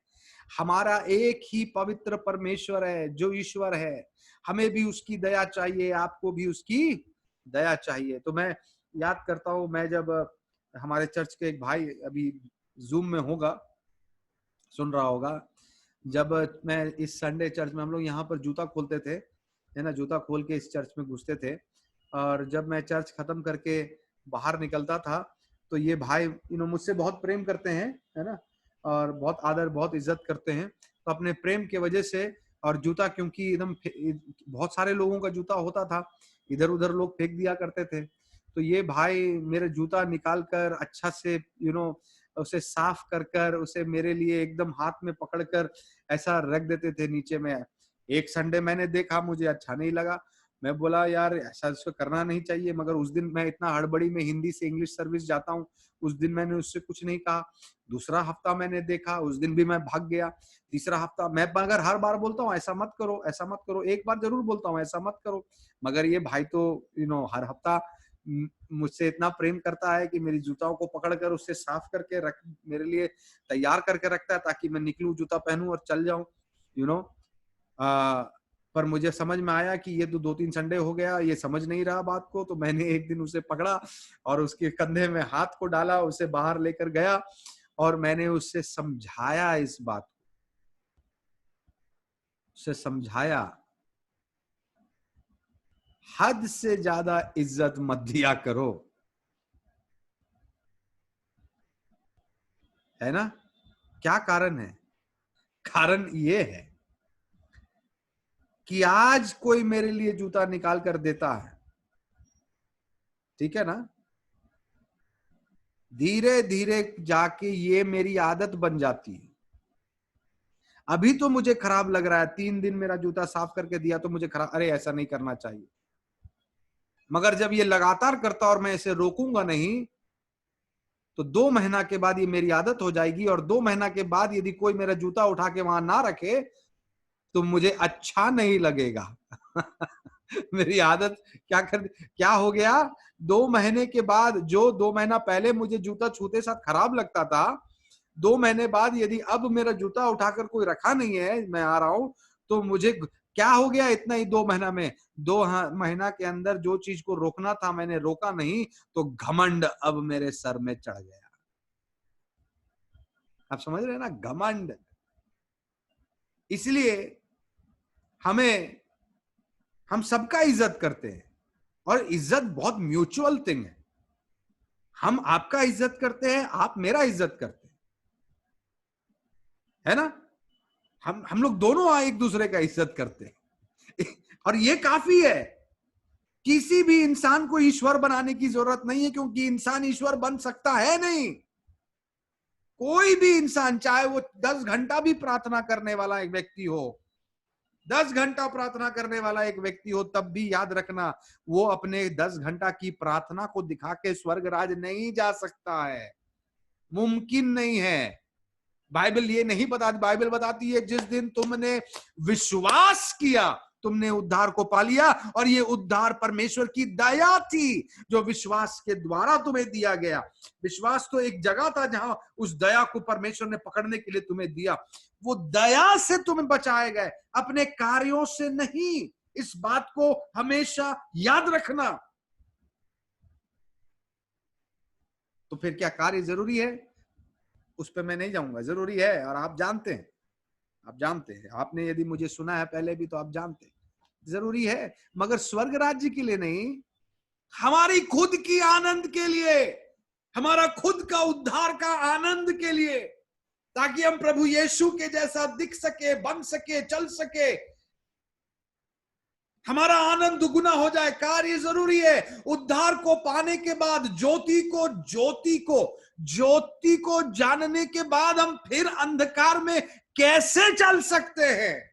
हमारा एक ही पवित्र परमेश्वर है जो ईश्वर है, हमें भी उसकी दया चाहिए, आपको भी उसकी दया चाहिए। तो मैं याद करता हूं, मैं जब हमारे चर्च के एक भाई अभी जूम में होगा, सुन रहा होगा, जब मैं इस संडे चर्च में, हम लोग यहाँ पर जूता खोलते थे, है ना, जूता खोल के इस चर्च में घुसते थे, और जब मैं चर्च खत्म करके बाहर निकलता था तो ये भाई मुझसे बहुत प्रेम करते हैं, है ना, और बहुत आदर, बहुत इज्जत करते हैं। तो अपने प्रेम के वजह से, और जूता क्योंकि एकदम बहुत सारे लोगों का जूता होता था, इधर उधर लोग फेंक दिया करते थे, तो ये भाई मेरे जूता निकाल कर अच्छा से उसे साफ कर कर उसे मेरे लिए एकदम हाथ में पकड़कर ऐसा रख देते थे नीचे में। एक संडे मैंने देखा, मुझे अच्छा नहीं लगा, मैं बोला यार ऐसा इसको करना नहीं चाहिए, मगर उस दिन मैं इतना हड़बड़ी में हिंदी से इंग्लिश सर्विस जाता हूँ, उस दिन मैंने उससे कुछ नहीं कहा। दूसरा हफ्ता मैंने देखा, उस दिन भी मैं भाग गया। तीसरा हफ्ता मैं, मगर हर बार बोलता हूँ ऐसा मत करो, ऐसा मत करो, एक बार जरूर बोलता हूँ ऐसा मत करो, मगर ये भाई तो हर हफ्ता मुझसे इतना प्रेम करता है कि मेरी जूताओं को पकड़कर उससे साफ करके रख, मेरे लिए तैयार करके रखता है ताकि मैं निकलूं, जूता पहनूं और चल जाऊं, पर मुझे समझ में आया कि ये तो 2-3 संडे हो गया, ये समझ नहीं रहा बात को, तो मैंने एक दिन उसे पकड़ा और उसके कंधे में हाथ को डाला, उसे बाहर लेकर गया और मैंने उससे समझाया, इस बात को उसे समझाया, हद से ज्यादा इज्जत मत दिया करो, है ना। क्या कारण है? कारण ये है कि आज कोई मेरे लिए जूता निकाल कर देता है, ठीक है ना, धीरे धीरे जाके ये मेरी आदत बन जाती है। अभी तो मुझे खराब लग रहा है, 3 दिन मेरा जूता साफ करके दिया तो मुझे खराब, अरे ऐसा नहीं करना चाहिए, मगर जब ये लगातार करता और मैं इसे रोकूंगा नहीं तो 2 महीना के बाद ये मेरी आदत हो जाएगी, और 2 महीना के बाद यदि कोई मेरा जूता उठा के वहां ना रखे तो मुझे अच्छा नहीं लगेगा। मेरी आदत क्या हो गया, 2 महीने के बाद, जो 2 महीना पहले मुझे जूता छूते साथ खराब लगता था, 2 महीने बाद यदि अब मेरा जूता उठाकर कोई रखा नहीं है, मैं आ रहा हूं, तो मुझे क्या हो गया इतना ही 2 महीना में? 2 महीना के अंदर जो चीज को रोकना था मैंने रोका नहीं, तो घमंड अब मेरे सर में चढ़ गया। आप समझ रहे हैं ना, घमंड। इसलिए हम सबका इज्जत करते हैं, और इज्जत बहुत म्यूचुअल थिंग है। हम आपका इज्जत करते हैं, आप मेरा इज्जत करते हैं, है ना? हम लोग दोनों एक दूसरे का इज्जत करते हैं। और ये काफी है। किसी भी इंसान को ईश्वर बनाने की जरूरत नहीं है, क्योंकि इंसान ईश्वर बन सकता है नहीं। कोई भी इंसान, चाहे वो 10 घंटा भी प्रार्थना करने वाला एक व्यक्ति हो, 10 घंटा प्रार्थना करने वाला एक व्यक्ति हो, तब भी याद रखना, वो अपने 10 घंटा की प्रार्थना को दिखा के स्वर्ग राज नहीं जा सकता है, मुमकिन नहीं है। बाइबल ये नहीं बताती, बाइबल बताती है जिस दिन तुमने विश्वास किया, तुमने उद्धार को पा लिया, और ये उद्धार परमेश्वर की दया थी जो विश्वास के द्वारा तुम्हें दिया गया। विश्वास तो एक जगह था जहां उस दया को परमेश्वर ने पकड़ने के लिए तुम्हें दिया। वो दया से तुम बचाए गए, अपने कार्यों से नहीं। इस बात को हमेशा याद रखना। तो फिर क्या कार्य जरूरी है? उस पर मैं नहीं जाऊंगा, जरूरी है, और आप जानते हैं, आपने यदि मुझे सुना है पहले भी तो आप जानते हैं, जरूरी है, मगर स्वर्ग राज्य के लिए नहीं, हमारी खुद की आनंद के लिए, हमारा खुद का उद्धार का आनंद के लिए, ताकि हम प्रभु यीशु के जैसा दिख सके, बन सके, चल सके, हमारा आनंद दुगुना हो जाए। कार्य जरूरी है। उद्धार को पाने के बाद, ज्योति को जानने के बाद हम फिर अंधकार में कैसे चल सकते हैं?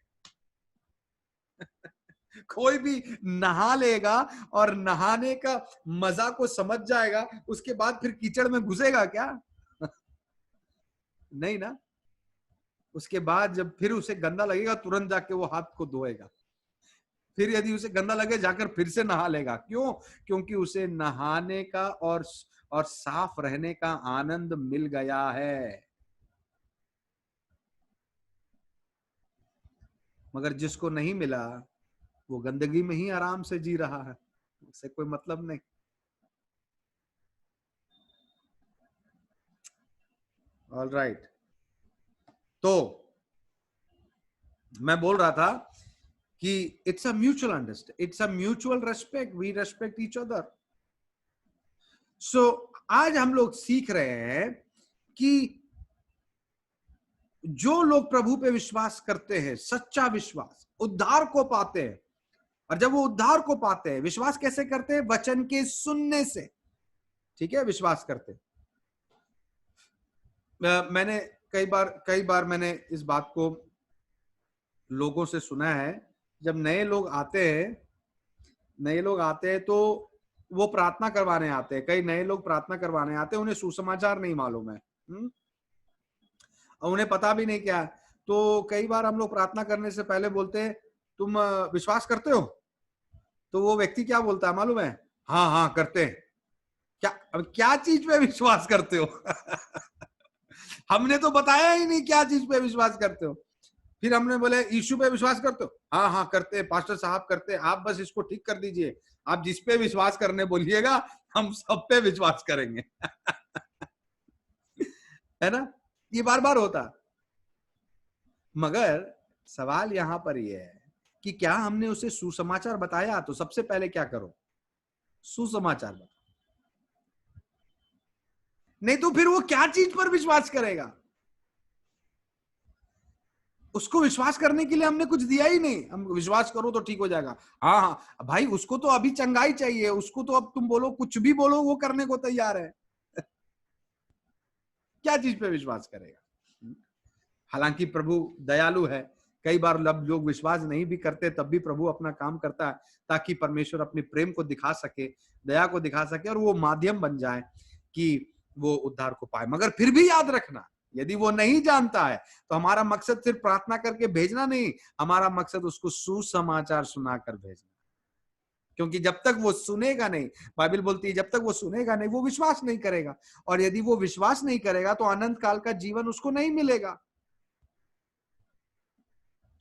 कोई भी नहा लेगा और नहाने का मजा को समझ जाएगा, उसके बाद फिर कीचड़ में घुसेगा क्या? नहीं ना। उसके बाद जब फिर उसे गंदा लगेगा, तुरंत जाके वो हाथ को धोएगा। फिर यदि उसे गंदा लगे, जाकर फिर से नहा लेगा। क्यों? क्योंकि उसे नहाने का और साफ रहने का आनंद मिल गया है। मगर जिसको नहीं मिला, वो गंदगी में ही आराम से जी रहा है, उससे कोई मतलब नहीं। All right. तो मैं बोल रहा था कि it's a mutual understanding, it's a mutual respect, we respect each other. So आज हम लोग सीख रहे हैं कि जो लोग प्रभु पे विश्वास करते हैं, सच्चा विश्वास, उद्धार को पाते हैं। और जब वो उद्धार को पाते हैं, विश्वास कैसे करते हैं? वचन के सुनने से। ठीक है, विश्वास करते हैं। मैंने कई बार मैंने इस बात को लोगों से सुना है। जब नए लोग आते हैं तो वो प्रार्थना करवाने आते हैं। कई नए लोग प्रार्थना करवाने आते हैं, उन्हें सुसमाचार नहीं मालूम है, उन्हें पता भी नहीं क्या। तो कई बार हम लोग प्रार्थना करने से पहले बोलते हैं, तुम विश्वास करते हो? तो वो व्यक्ति क्या बोलता है मालूम है? हाँ हाँ करते हैं। अब क्या चीज पे विश्वास करते हो? हमने तो बताया ही नहीं क्या चीज पे विश्वास करते हो। फिर हमने बोले यीशु पे विश्वास करते हो? हाँ हाँ करते हैं पास्टर साहब, करते हैं। आप बस इसको ठीक कर दीजिए, आप जिस पे विश्वास करने बोलिएगा हम सब पे विश्वास करेंगे। है ना? ये बार बार होता। मगर सवाल यहां पर यह है कि क्या हमने उसे सुसमाचार बताया? तो सबसे पहले क्या करो? सुसमाचार बताओ। नहीं तो फिर वो क्या चीज पर विश्वास करेगा? उसको विश्वास करने के लिए हमने कुछ दिया ही नहीं। हम विश्वास करो तो ठीक हो जाएगा। हाँ हाँ भाई, उसको तो अभी चंगाई चाहिए, उसको तो अब तुम बोलो, कुछ भी बोलो, वो करने को तैयार है। क्या चीज पे विश्वास करेगा? हालांकि प्रभु दयालु है, कई बार लोग विश्वास नहीं भी करते, तब भी प्रभु अपना काम करता है, ताकि परमेश्वर अपने प्रेम को दिखा सके, दया को दिखा सके, और वो माध्यम बन जाए कि वो उद्धार को पाए। मगर फिर भी याद रखना, यदि वो नहीं जानता है तो हमारा मकसद सिर्फ प्रार्थना करके भेजना नहीं, हमारा मकसद उसको सुसमाचार सुनाकर भेजना। क्योंकि जब तक वो सुनेगा नहीं, बाइबल बोलती है जब तक वो सुनेगा नहीं वो विश्वास नहीं करेगा, और यदि वो विश्वास नहीं करेगा तो अनंत काल का जीवन उसको नहीं मिलेगा,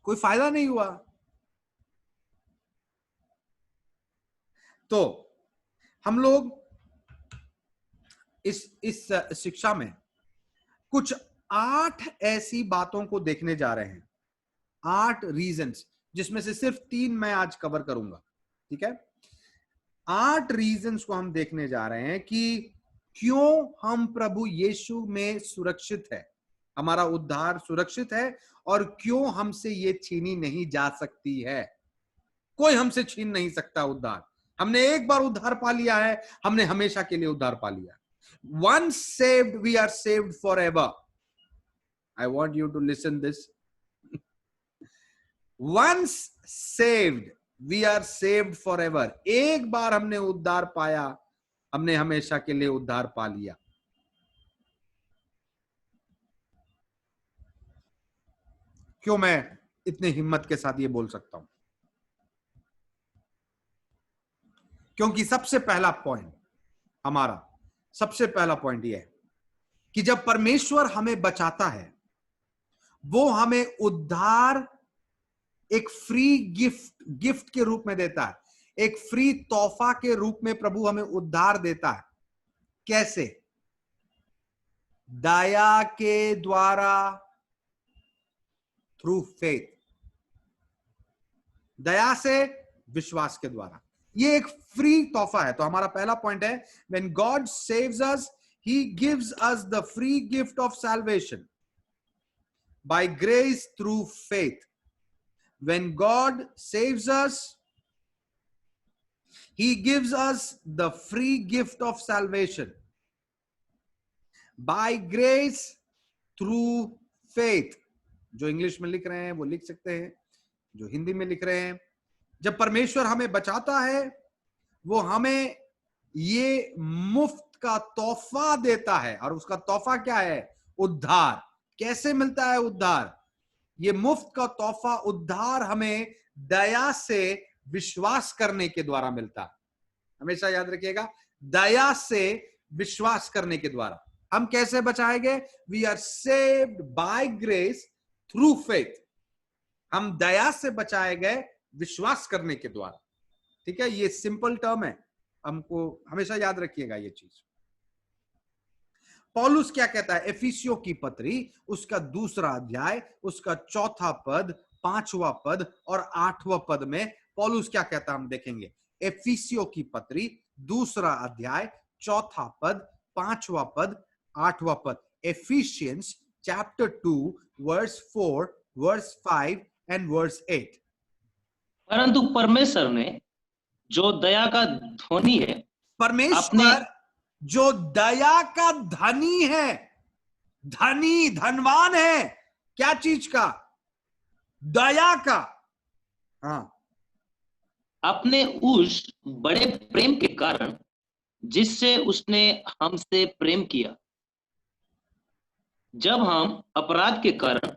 कोई फायदा नहीं हुआ। तो हम लोग इस शिक्षा में कुछ 8 ऐसी बातों को देखने जा रहे हैं, 8 रीजंस, जिसमें से सिर्फ 3 मैं आज कवर करूंगा। ठीक है, 8 रीजंस को हम देखने जा रहे हैं कि क्यों हम प्रभु यीशु में सुरक्षित है, हमारा उद्धार सुरक्षित है, और क्यों हमसे ये छीनी नहीं जा सकती है। कोई हमसे छीन नहीं सकता उद्धार। हमने एक बार उद्धार पा लिया है, हमने हमेशा के लिए उद्धार पा लिया। Once saved, we are saved forever. I want you to listen this. Once saved, we are saved forever. एक बार हमने उद्धार पाया, हमने हमेशा के लिए उद्धार पा लिया। क्यों मैं इतनी हिम्मत के साथ ये बोल सकता हूं? क्योंकि सबसे पहला पॉइंट, हमारा सबसे पहला पॉइंट यह है कि जब परमेश्वर हमें बचाता है, वो हमें उद्धार एक फ्री गिफ्ट के रूप में देता है, एक फ्री तोहफा के रूप में प्रभु हमें उद्धार देता है। कैसे? दया के द्वारा, थ्रू फेथ, दया से, विश्वास के द्वारा। ये एक फ्री तोहफा है। तो हमारा पहला पॉइंट है, when God saves us, he gives us the free gift of salvation by grace through faith. When God saves us, he gives us the free gift of salvation by grace through faith. जो English में लिख रहे हैं वो लिख सकते हैं, जो हिंदी में लिख रहे हैं। जब परमेश्वर हमें बचाता है, वो हमें ये मुफ्त का तोहफा देता है, और उसका तोहफा क्या है? उद्धार। कैसे मिलता है उद्धार? ये मुफ्त का तोहफा उद्धार हमें दया से विश्वास करने के द्वारा मिलता है। हमेशा याद रखिएगा, दया से विश्वास करने के द्वारा। हम कैसे बचाए गए? We are saved by grace through faith. हम दया से बचाए गए विश्वास करने के द्वारा। ठीक है, ये सिंपल टर्म है, हमको हमेशा याद रखिएगा ये चीज। पौलुस क्या कहता है? एफिसियों की पत्री, उसका 2 अध्याय, उसका 4 पद, 5वां पद और 8वां पद में पौलुस क्या कहता है हम देखेंगे। एफिसियों की पत्री 2 अध्याय, 4 पद, 5वां पद, 8वां पद। Ephesians chapter 2 verse 4, verse 5 and verse 8। परंतु परमेश्वर ने जो दया का धनी है, परमेश्वर जो दया का धनी है, धनी, धनवान है, क्या चीज का? दया का। हाँ, अपने उस बड़े प्रेम के कारण जिससे उसने हमसे प्रेम किया, जब हम अपराध के कारण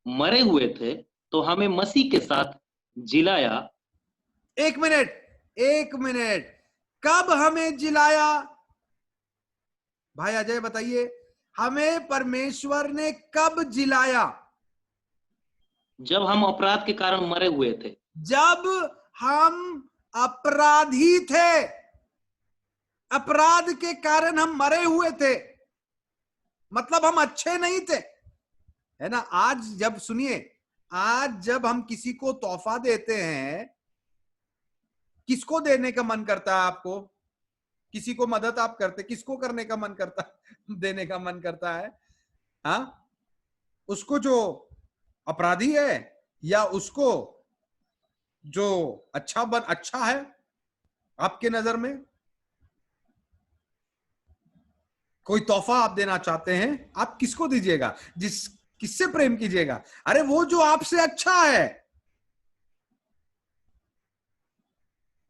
मरे हुए थे तो हमें मसीह के साथ जिलाया। एक मिनट, कब हमें जिलाया? भाई अजय बताइए, हमें परमेश्वर ने कब जिलाया? जब हम अपराध के कारण मरे हुए थे। जब हम अपराधी थे, अपराध के कारण हम मरे हुए थे, मतलब हम अच्छे नहीं थे, है ना। आज जब सुनिए, आज जब हम किसी को तोहफा देते हैं, किसको देने का मन करता है आपको? किसी को मदद आप करते, किसको करने का मन करता है? देने का मन करता है, हाँ, उसको जो अपराधी है या उसको जो अच्छा है आपके नजर में? कोई तोहफा आप देना चाहते हैं, आप किसको दीजिएगा? किससे प्रेम कीजिएगा? अरे वो जो आपसे अच्छा है।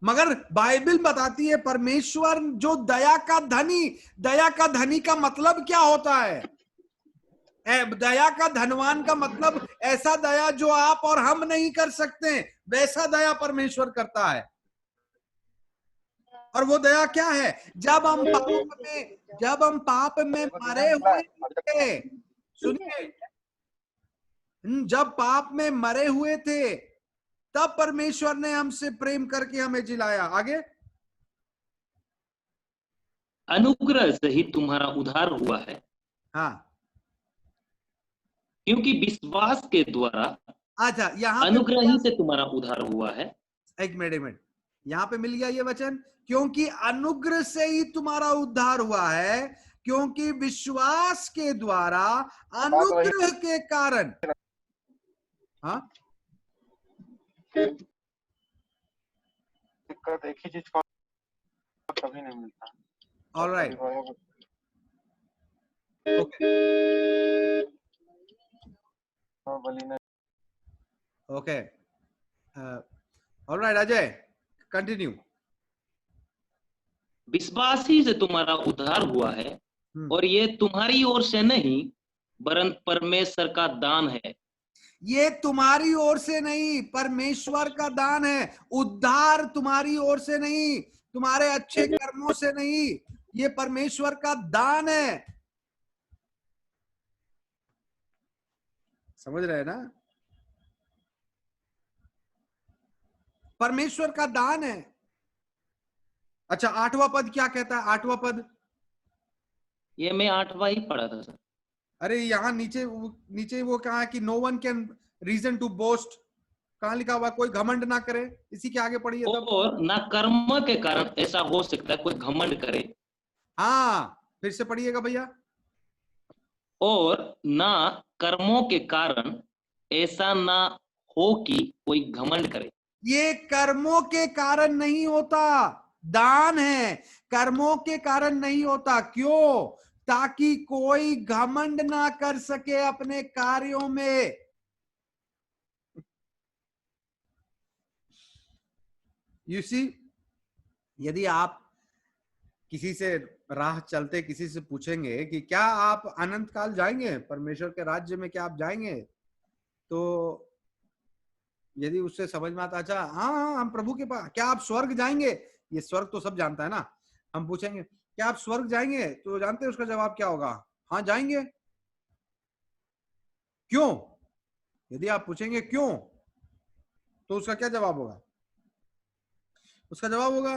मगर बाइबल बताती है परमेश्वर जो दया का धनी का मतलब क्या होता है? दया का धनवान का मतलब ऐसा दया जो आप और हम नहीं कर सकते, वैसा दया परमेश्वर करता है। और वो दया क्या है? जब हम पाप में मरे हुए थे, सुनिए, जब पाप में मरे हुए थे तब परमेश्वर ने हमसे प्रेम करके हमें जिलाया। आगे, अनुग्रह से ही तुम्हारा उद्धार हुआ है, हाँ, क्योंकि विश्वास के द्वारा अच्छा, यहाँ पे अनुग्रह ही से तुम्हारा उद्धार हुआ है। एक मिनट, यहाँ पे मिल गया ये वचन, क्योंकि अनुग्रह से ही तुम्हारा उद्धार हुआ है, क्योंकि विश्वास के द्वारा अनुग्रह के कारण। हाँ, दिक्कत एक ही चीज कभी नहीं मिलता। Alright, okay, alright, Ajay continue. विश्वास ही से तुम्हारा उद्धार हुआ है, और ये तुम्हारी ओर से नहीं वरन परमेश्वर का दान है। ये तुम्हारी ओर से नहीं, परमेश्वर का दान है। उद्धार तुम्हारी ओर से नहीं, तुम्हारे अच्छे कर्मों से नहीं, ये परमेश्वर का दान है। समझ रहे हैं ना? परमेश्वर का दान है। अच्छा, 8वां पद क्या कहता है? 8वां पद, ये मैं 8वां ही पढ़ा था सर। अरे यहाँ नीचे वो कहा है कि no one can reason to boast, कहां लिखा हुआ? कोई घमंड ना करे। इसी के आगे पढ़िए तब। और ना कर्म के कारण ऐसा हो सकता है कोई घमंड करे। हाँ, फिर से पढ़िएगा भैया। और ना कर्मों के कारण ऐसा ना हो कि कोई घमंड करे। ये कर्मों के कारण नहीं होता, दान है। कर्मों के कारण नहीं होता, क्यों? ताकि कोई घमंड ना कर सके अपने कार्यों में। यू सी, यदि आप किसी से राह चलते किसी से पूछेंगे कि क्या आप अनंत काल जाएंगे परमेश्वर के राज्य में, क्या आप जाएंगे? तो यदि उससे समझ में आता, अच्छा हाँ हम प्रभु के पास, क्या आप स्वर्ग जाएंगे? ये स्वर्ग तो सब जानता है ना। हम पूछेंगे क्या आप स्वर्ग जाएंगे, तो जानते हैं उसका जवाब क्या होगा? हाँ जाएंगे। क्यों? यदि आप पूछेंगे क्यों, तो उसका क्या जवाब होगा? उसका जवाब होगा,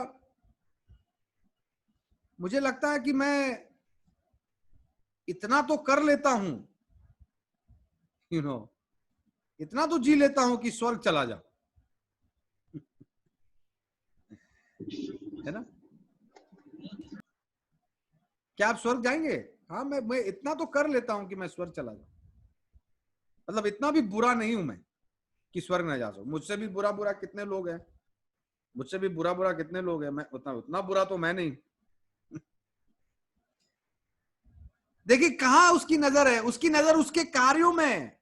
मुझे लगता है कि मैं इतना तो कर लेता हूं, इतना तो जी लेता हूं कि स्वर्ग चला जाओ। है ना? क्या आप स्वर्ग जाएंगे? हाँ, मैं इतना तो कर लेता हूं कि मैं स्वर्ग चला जाऊं। मतलब इतना भी बुरा नहीं हूं मैं कि स्वर्ग न जा सकूं। मुझसे भी बुरा कितने लोग हैं, मुझसे भी बुरा कितने लोग हैं। मैं उतना बुरा तो मैं नहीं। देखिए कहां उसकी नजर है? उसकी नजर उसके कार्यों में है।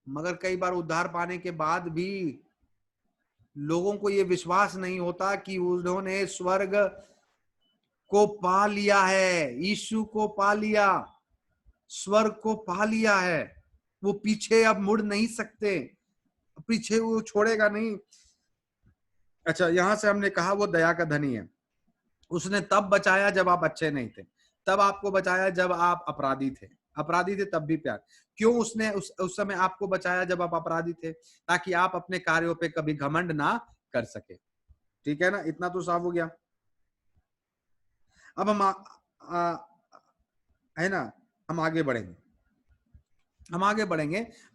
मगर कई बार उद्धार पाने के बाद भी लोगों को यह विश्वास नहीं होता कि उन्होंने स्वर्ग को पा लिया है, यीशु को पा लिया, स्वर्ग को पा लिया है। वो पीछे अब मुड़ नहीं सकते, पीछे वो छोड़ेगा नहीं। अच्छा, यहां से हमने कहा वो दया का धनी है। उसने तब बचाया जब आप अच्छे नहीं थे, तब आपको बचाया जब आप अपराधी थे तब भी प्यार। क्यों उसने उस समय आपको बचाया जब आप अपराधी थे? ताकि आप अपने कार्यों पे कभी घमंड ना कर सके। ठीक है ना? इतना तो साफ हो गया। अब हम है ना, हम आगे बढ़ेंगे।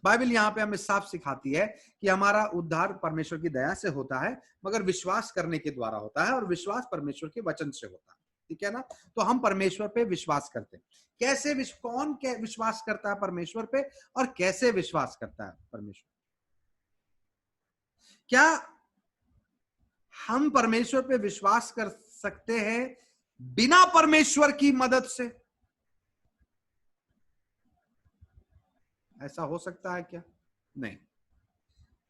बाइबल यहाँ पे हमें साफ सिखाती है कि हमारा उद्धार परमेश्वर की दया से होता है, मगर विश्वास करने के द्वारा होता है, और विश्वास परमेश्वर के वचन से होता है। ठीक है ना? तो हम परमेश्वर पे विश्वास करते हैं। कैसे कौन विश्वास करता है परमेश्वर पे, और कैसे विश्वास करता है परमेश्वर? क्या हम परमेश्वर पे विश्वास कर सकते हैं बिना परमेश्वर की मदद से? ऐसा हो सकता है क्या? नहीं।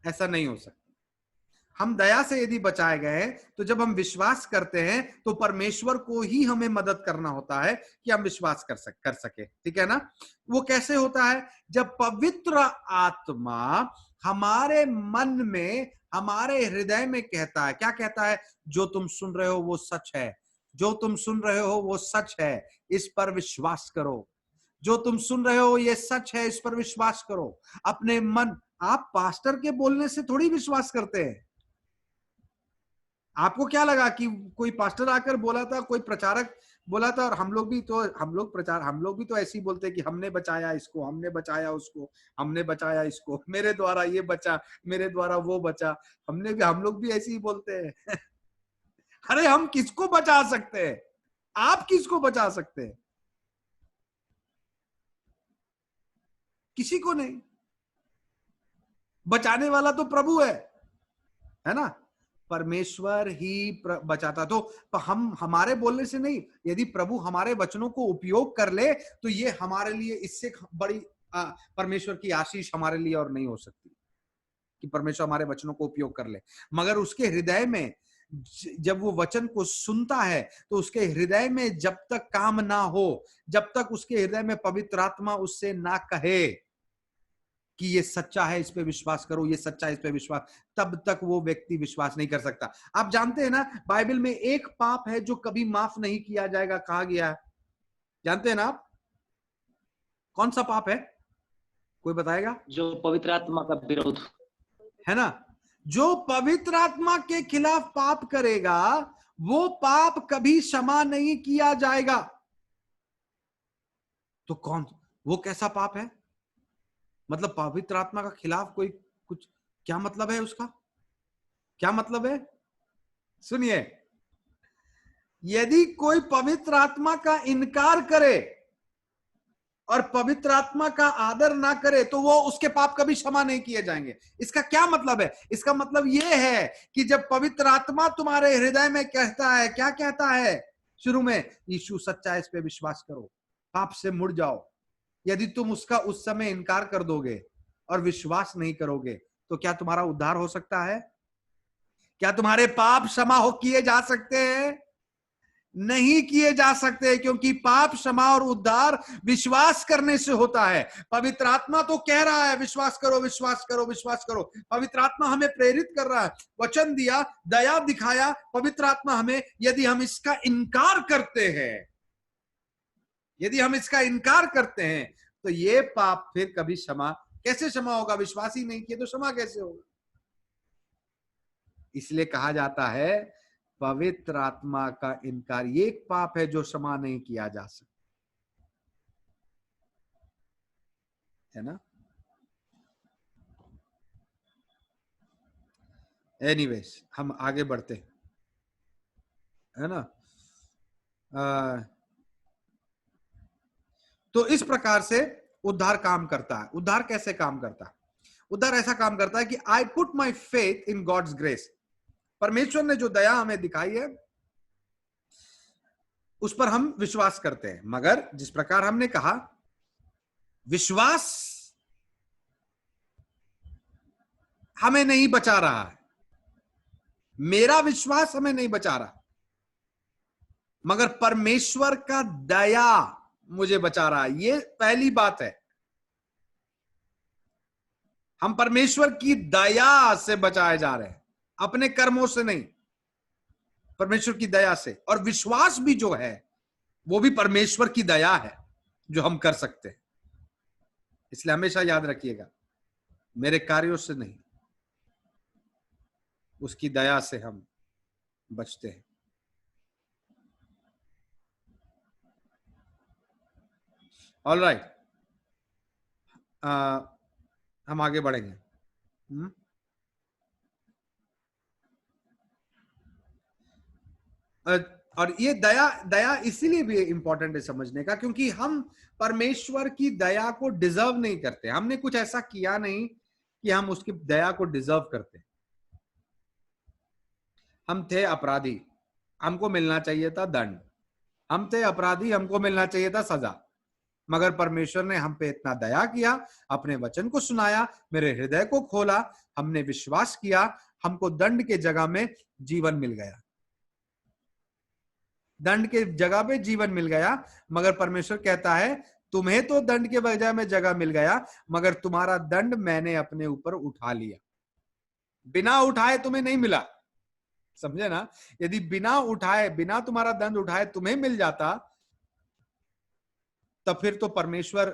ऐसा नहीं हो सकता। हम दया से यदि बचाए गए तो जब हम विश्वास करते हैं तो परमेश्वर को ही हमें मदद करना होता है कि हम विश्वास कर सके, ठीक है ना। वो कैसे होता है? जब पवित्र आत्मा हमारे मन में, हमारे हृदय में कहता है, क्या कहता है? जो तुम सुन रहे हो वो सच है, जो तुम सुन रहे हो वो सच है, इस पर विश्वास करो। जो तुम सुन रहे हो ये सच है, इस पर विश्वास करो। अपने मन, आप पास्टर के बोलने से थोड़ी विश्वास करते हैं। आपको क्या लगा कि कोई पास्टर आकर बोला था, कोई प्रचारक बोला था, और हम लोग भी तो ऐसे ही बोलते हैं कि हमने बचाया इसको, हमने बचाया उसको, हमने बचाया इसको, मेरे द्वारा ये बचा, मेरे द्वारा वो बचा। हम लोग भी ऐसे ही बोलते हैं। अरे हम किसको बचा सकते हैं? आप किसको बचा सकते हैं? किसी को नहीं। बचाने वाला तो प्रभु है ना। परमेश्वर ही बचाता। तो हम हमारे बोलने से नहीं, यदि प्रभु हमारे वचनों को उपयोग कर ले तो ये हमारे लिए इससे बड़ी परमेश्वर की आशीष हमारे लिए और नहीं हो सकती कि परमेश्वर हमारे वचनों को उपयोग कर ले। मगर उसके हृदय में जब वो वचन को सुनता है तो उसके हृदय में जब तक काम ना हो, जब तक उसके हृदय में पवित्र आत्मा उससे ना कहे कि ये सच्चा है, इस पे विश्वास करो, ये सच्चा है, इस पे विश्वास, तब तक वो व्यक्ति विश्वास नहीं कर सकता। आप जानते हैं ना, बाइबल में एक पाप है जो कभी माफ नहीं किया जाएगा, कहा गया है। जानते हैं ना आप? कौन सा पाप है? कोई बताएगा? जो पवित्र आत्मा का विरोध है ना। जो पवित्र आत्मा के खिलाफ पाप करेगा वो पाप कभी क्षमा नहीं किया जाएगा। तो कौन, वो कैसा पाप है? मतलब पवित्र आत्मा का खिलाफ कोई कुछ, क्या मतलब है उसका? क्या मतलब है? सुनिए, यदि कोई पवित्र आत्मा का इनकार करे और पवित्र आत्मा का आदर ना करे तो वो उसके पाप कभी क्षमा नहीं किए जाएंगे। इसका क्या मतलब है? इसका मतलब यह है कि जब पवित्र आत्मा तुम्हारे हृदय में कहता है, क्या कहता है शुरू में? यीशु सच्चा है, इस पे विश्वास करो, पाप से मुड़ जाओ। यदि तुम उसका उस समय इनकार कर दोगे और विश्वास नहीं करोगे तो क्या तुम्हारा उद्धार हो सकता है? क्या तुम्हारे पाप क्षमा हो किए जा सकते हैं? नहीं किए जा सकते, क्योंकि पाप क्षमा और उद्धार विश्वास करने से होता है। पवित्र आत्मा तो कह रहा है विश्वास करो, विश्वास करो, विश्वास करो। पवित्र आत्मा हमें प्रेरित कर रहा है, वचन दिया, दया दिखाया। पवित्र आत्मा हमें, यदि हम इसका इनकार करते हैं, यदि हम इसका इनकार करते हैं तो ये पाप फिर कभी क्षमा कैसे क्षमा होगा? विश्वास ही नहीं किए तो क्षमा कैसे होगा? इसलिए कहा जाता है पवित्र आत्मा का इनकार ये एक पाप है जो क्षमा नहीं किया जा सकता, है ना। एनीवेज, हम आगे बढ़ते हैं, है ना। तो इस प्रकार से उद्धार काम करता है। उद्धार कैसे काम करता है? उद्धार ऐसा काम करता है कि I put my faith in God's grace. परमेश्वर ने जो दया हमें दिखाई है उस पर हम विश्वास करते हैं। मगर जिस प्रकार हमने कहा, विश्वास हमें नहीं बचा रहा है, मेरा विश्वास हमें नहीं बचा रहा, मगर परमेश्वर का दया मुझे बचा रहा है। ये पहली बात है। हम परमेश्वर की दया से बचाए जा रहे हैं, अपने कर्मों से नहीं, परमेश्वर की दया से। और विश्वास भी जो है वो भी परमेश्वर की दया है जो हम कर सकते हैं। इसलिए हमेशा याद रखिएगा, मेरे कार्यों से नहीं, उसकी दया से हम बचते हैं। ऑल राइट, हम आगे बढ़ेंगे। और ये दया इसीलिए भी इंपॉर्टेंट है समझने का, क्योंकि हम परमेश्वर की दया को डिजर्व नहीं करते। हमने कुछ ऐसा किया नहीं कि हम उसकी दया को डिजर्व करते। हम थे अपराधी, हमको मिलना चाहिए था दंड। हम थे अपराधी, हमको मिलना चाहिए था सजा। मगर परमेश्वर ने हम पे इतना दया किया, अपने वचन को सुनाया, मेरे हृदय को खोला, हमने विश्वास किया, हमको दंड के जगह में जीवन मिल गया, दंड के जगह पे जीवन मिल गया। मगर परमेश्वर कहता है तुम्हें तो दंड के बजाय में जगह मिल गया, मगर तुम्हारा दंड मैंने अपने ऊपर उठा लिया। बिना उठाए तुम्हें नहीं मिला, समझे ना? यदि बिना उठाए, बिना तुम्हारा दंड उठाए तुम्हें मिल जाता, तब फिर तो परमेश्वर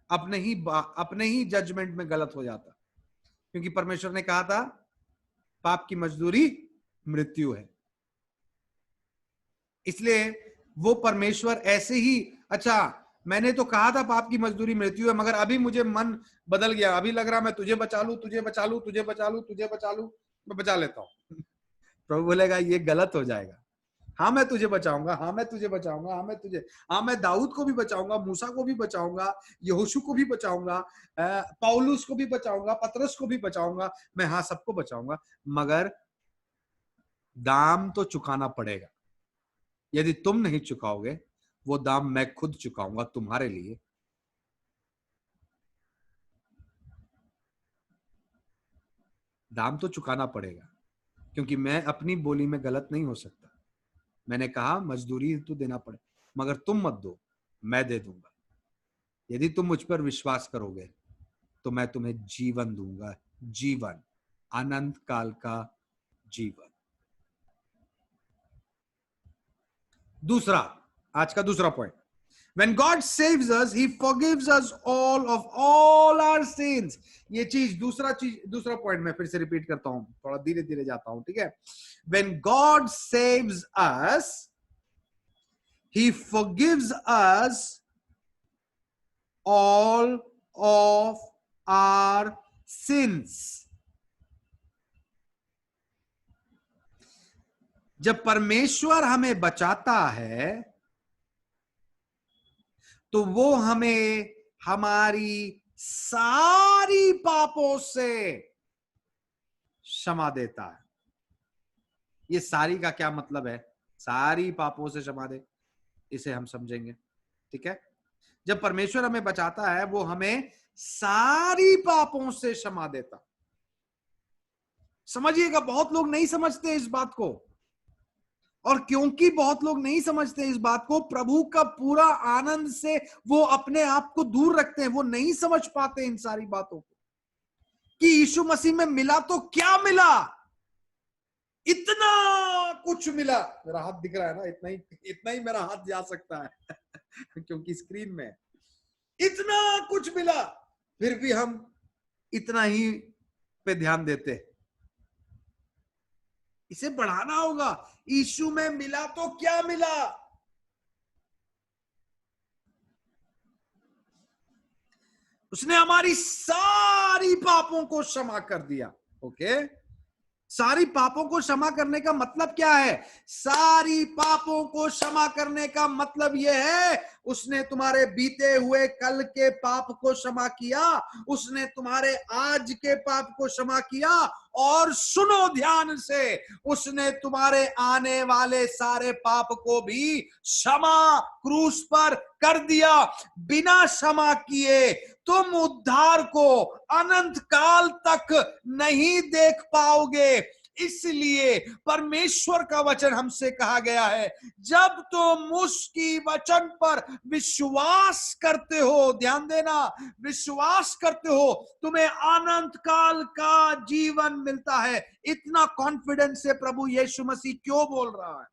अपने ही जजमेंट में गलत हो जाता, क्योंकि परमेश्वर ने कहा था पाप की मजदूरी मृत्यु है। इसलिए वो परमेश्वर ऐसे ही, अच्छा मैंने तो कहा था पाप की मजदूरी मृत्यु है, मगर अभी मुझे मन बदल गया, अभी लग रहा मैं तुझे बचा लूं, तुझे बचा लूं, तुझे बचा लूं, तुझे बचा लूं, मैं बचा लेता हूं। प्रभु बोलेगा ये गलत हो जाएगा। हाँ मैं तुझे बचाऊंगा, हाँ मैं तुझे बचाऊंगा, हाँ मैं दाऊद को भी बचाऊंगा, मूसा को भी बचाऊंगा, यहोशू को भी बचाऊंगा, पौलुस को भी बचाऊंगा, पतरस को भी बचाऊंगा, मैं हाँ सबको बचाऊंगा, मगर दाम तो चुकाना पड़ेगा। यदि तुम नहीं चुकाओगे वो दाम मैं खुद चुकाऊंगा तुम्हारे लिए। दाम तो चुकाना पड़ेगा, क्योंकि मैं अपनी बोली में गलत नहीं हो सकता। मैंने कहा मजदूरी तो देना पड़े, मगर तुम मत दो, मैं दे दूंगा। यदि तुम मुझ पर विश्वास करोगे तो मैं तुम्हें जीवन दूंगा, जीवन, अनंत काल का जीवन। दूसरा, आज का दूसरा point, When God saves us, He forgives us all our sins. ये चीज, दूसरा पॉइंट मैं फिर से रिपीट करता हूं, थोड़ा धीरे धीरे जाता हूं, ठीक है? When God saves us, He forgives us all of our sins. जब परमेश्वर हमें बचाता है तो वो हमें हमारी सारी पापों से क्षमा देता है। ये सारी का क्या मतलब है? सारी पापों से क्षमा दे, इसे हम समझेंगे, ठीक है? जब परमेश्वर हमें बचाता है वो हमें सारी पापों से क्षमा देता। समझिएगा, बहुत लोग नहीं समझते इस बात को, और क्योंकि बहुत लोग नहीं समझते इस बात को, प्रभु का पूरा आनंद से वो अपने आप को दूर रखते हैं। वो नहीं समझ पाते इन सारी बातों को कि यीशु मसीह में मिला तो क्या मिला, इतना कुछ मिला। मेरा हाथ दिख रहा है ना, इतना ही मेरा हाथ जा सकता है क्योंकि स्क्रीन में इतना कुछ मिला, फिर भी हम इतना ही पे ध्यान देते हैं। इसे बढ़ाना होगा। यीशु में मिला तो क्या मिला? उसने हमारी सारी पापों को क्षमा कर दिया। ओके, सारी पापों को क्षमा करने का मतलब क्या है? सारी पापों को क्षमा करने का मतलब यह है उसने तुम्हारे बीते हुए कल के पाप को क्षमा किया, उसने तुम्हारे आज के पाप को क्षमा किया, और सुनो ध्यान से, उसने तुम्हारे आने वाले सारे पाप को भी क्षमा क्रूस पर कर दिया। बिना क्षमा किए तुम उद्धार को अनंत काल तक नहीं देख पाओगे। इसलिए परमेश्वर का वचन हमसे कहा गया है, जब तुम उसकी वचन पर विश्वास करते हो, ध्यान देना, विश्वास करते हो, तुम्हें अनंत काल का जीवन मिलता है। इतना कॉन्फिडेंस से प्रभु यीशु मसीह क्यों बोल रहा है?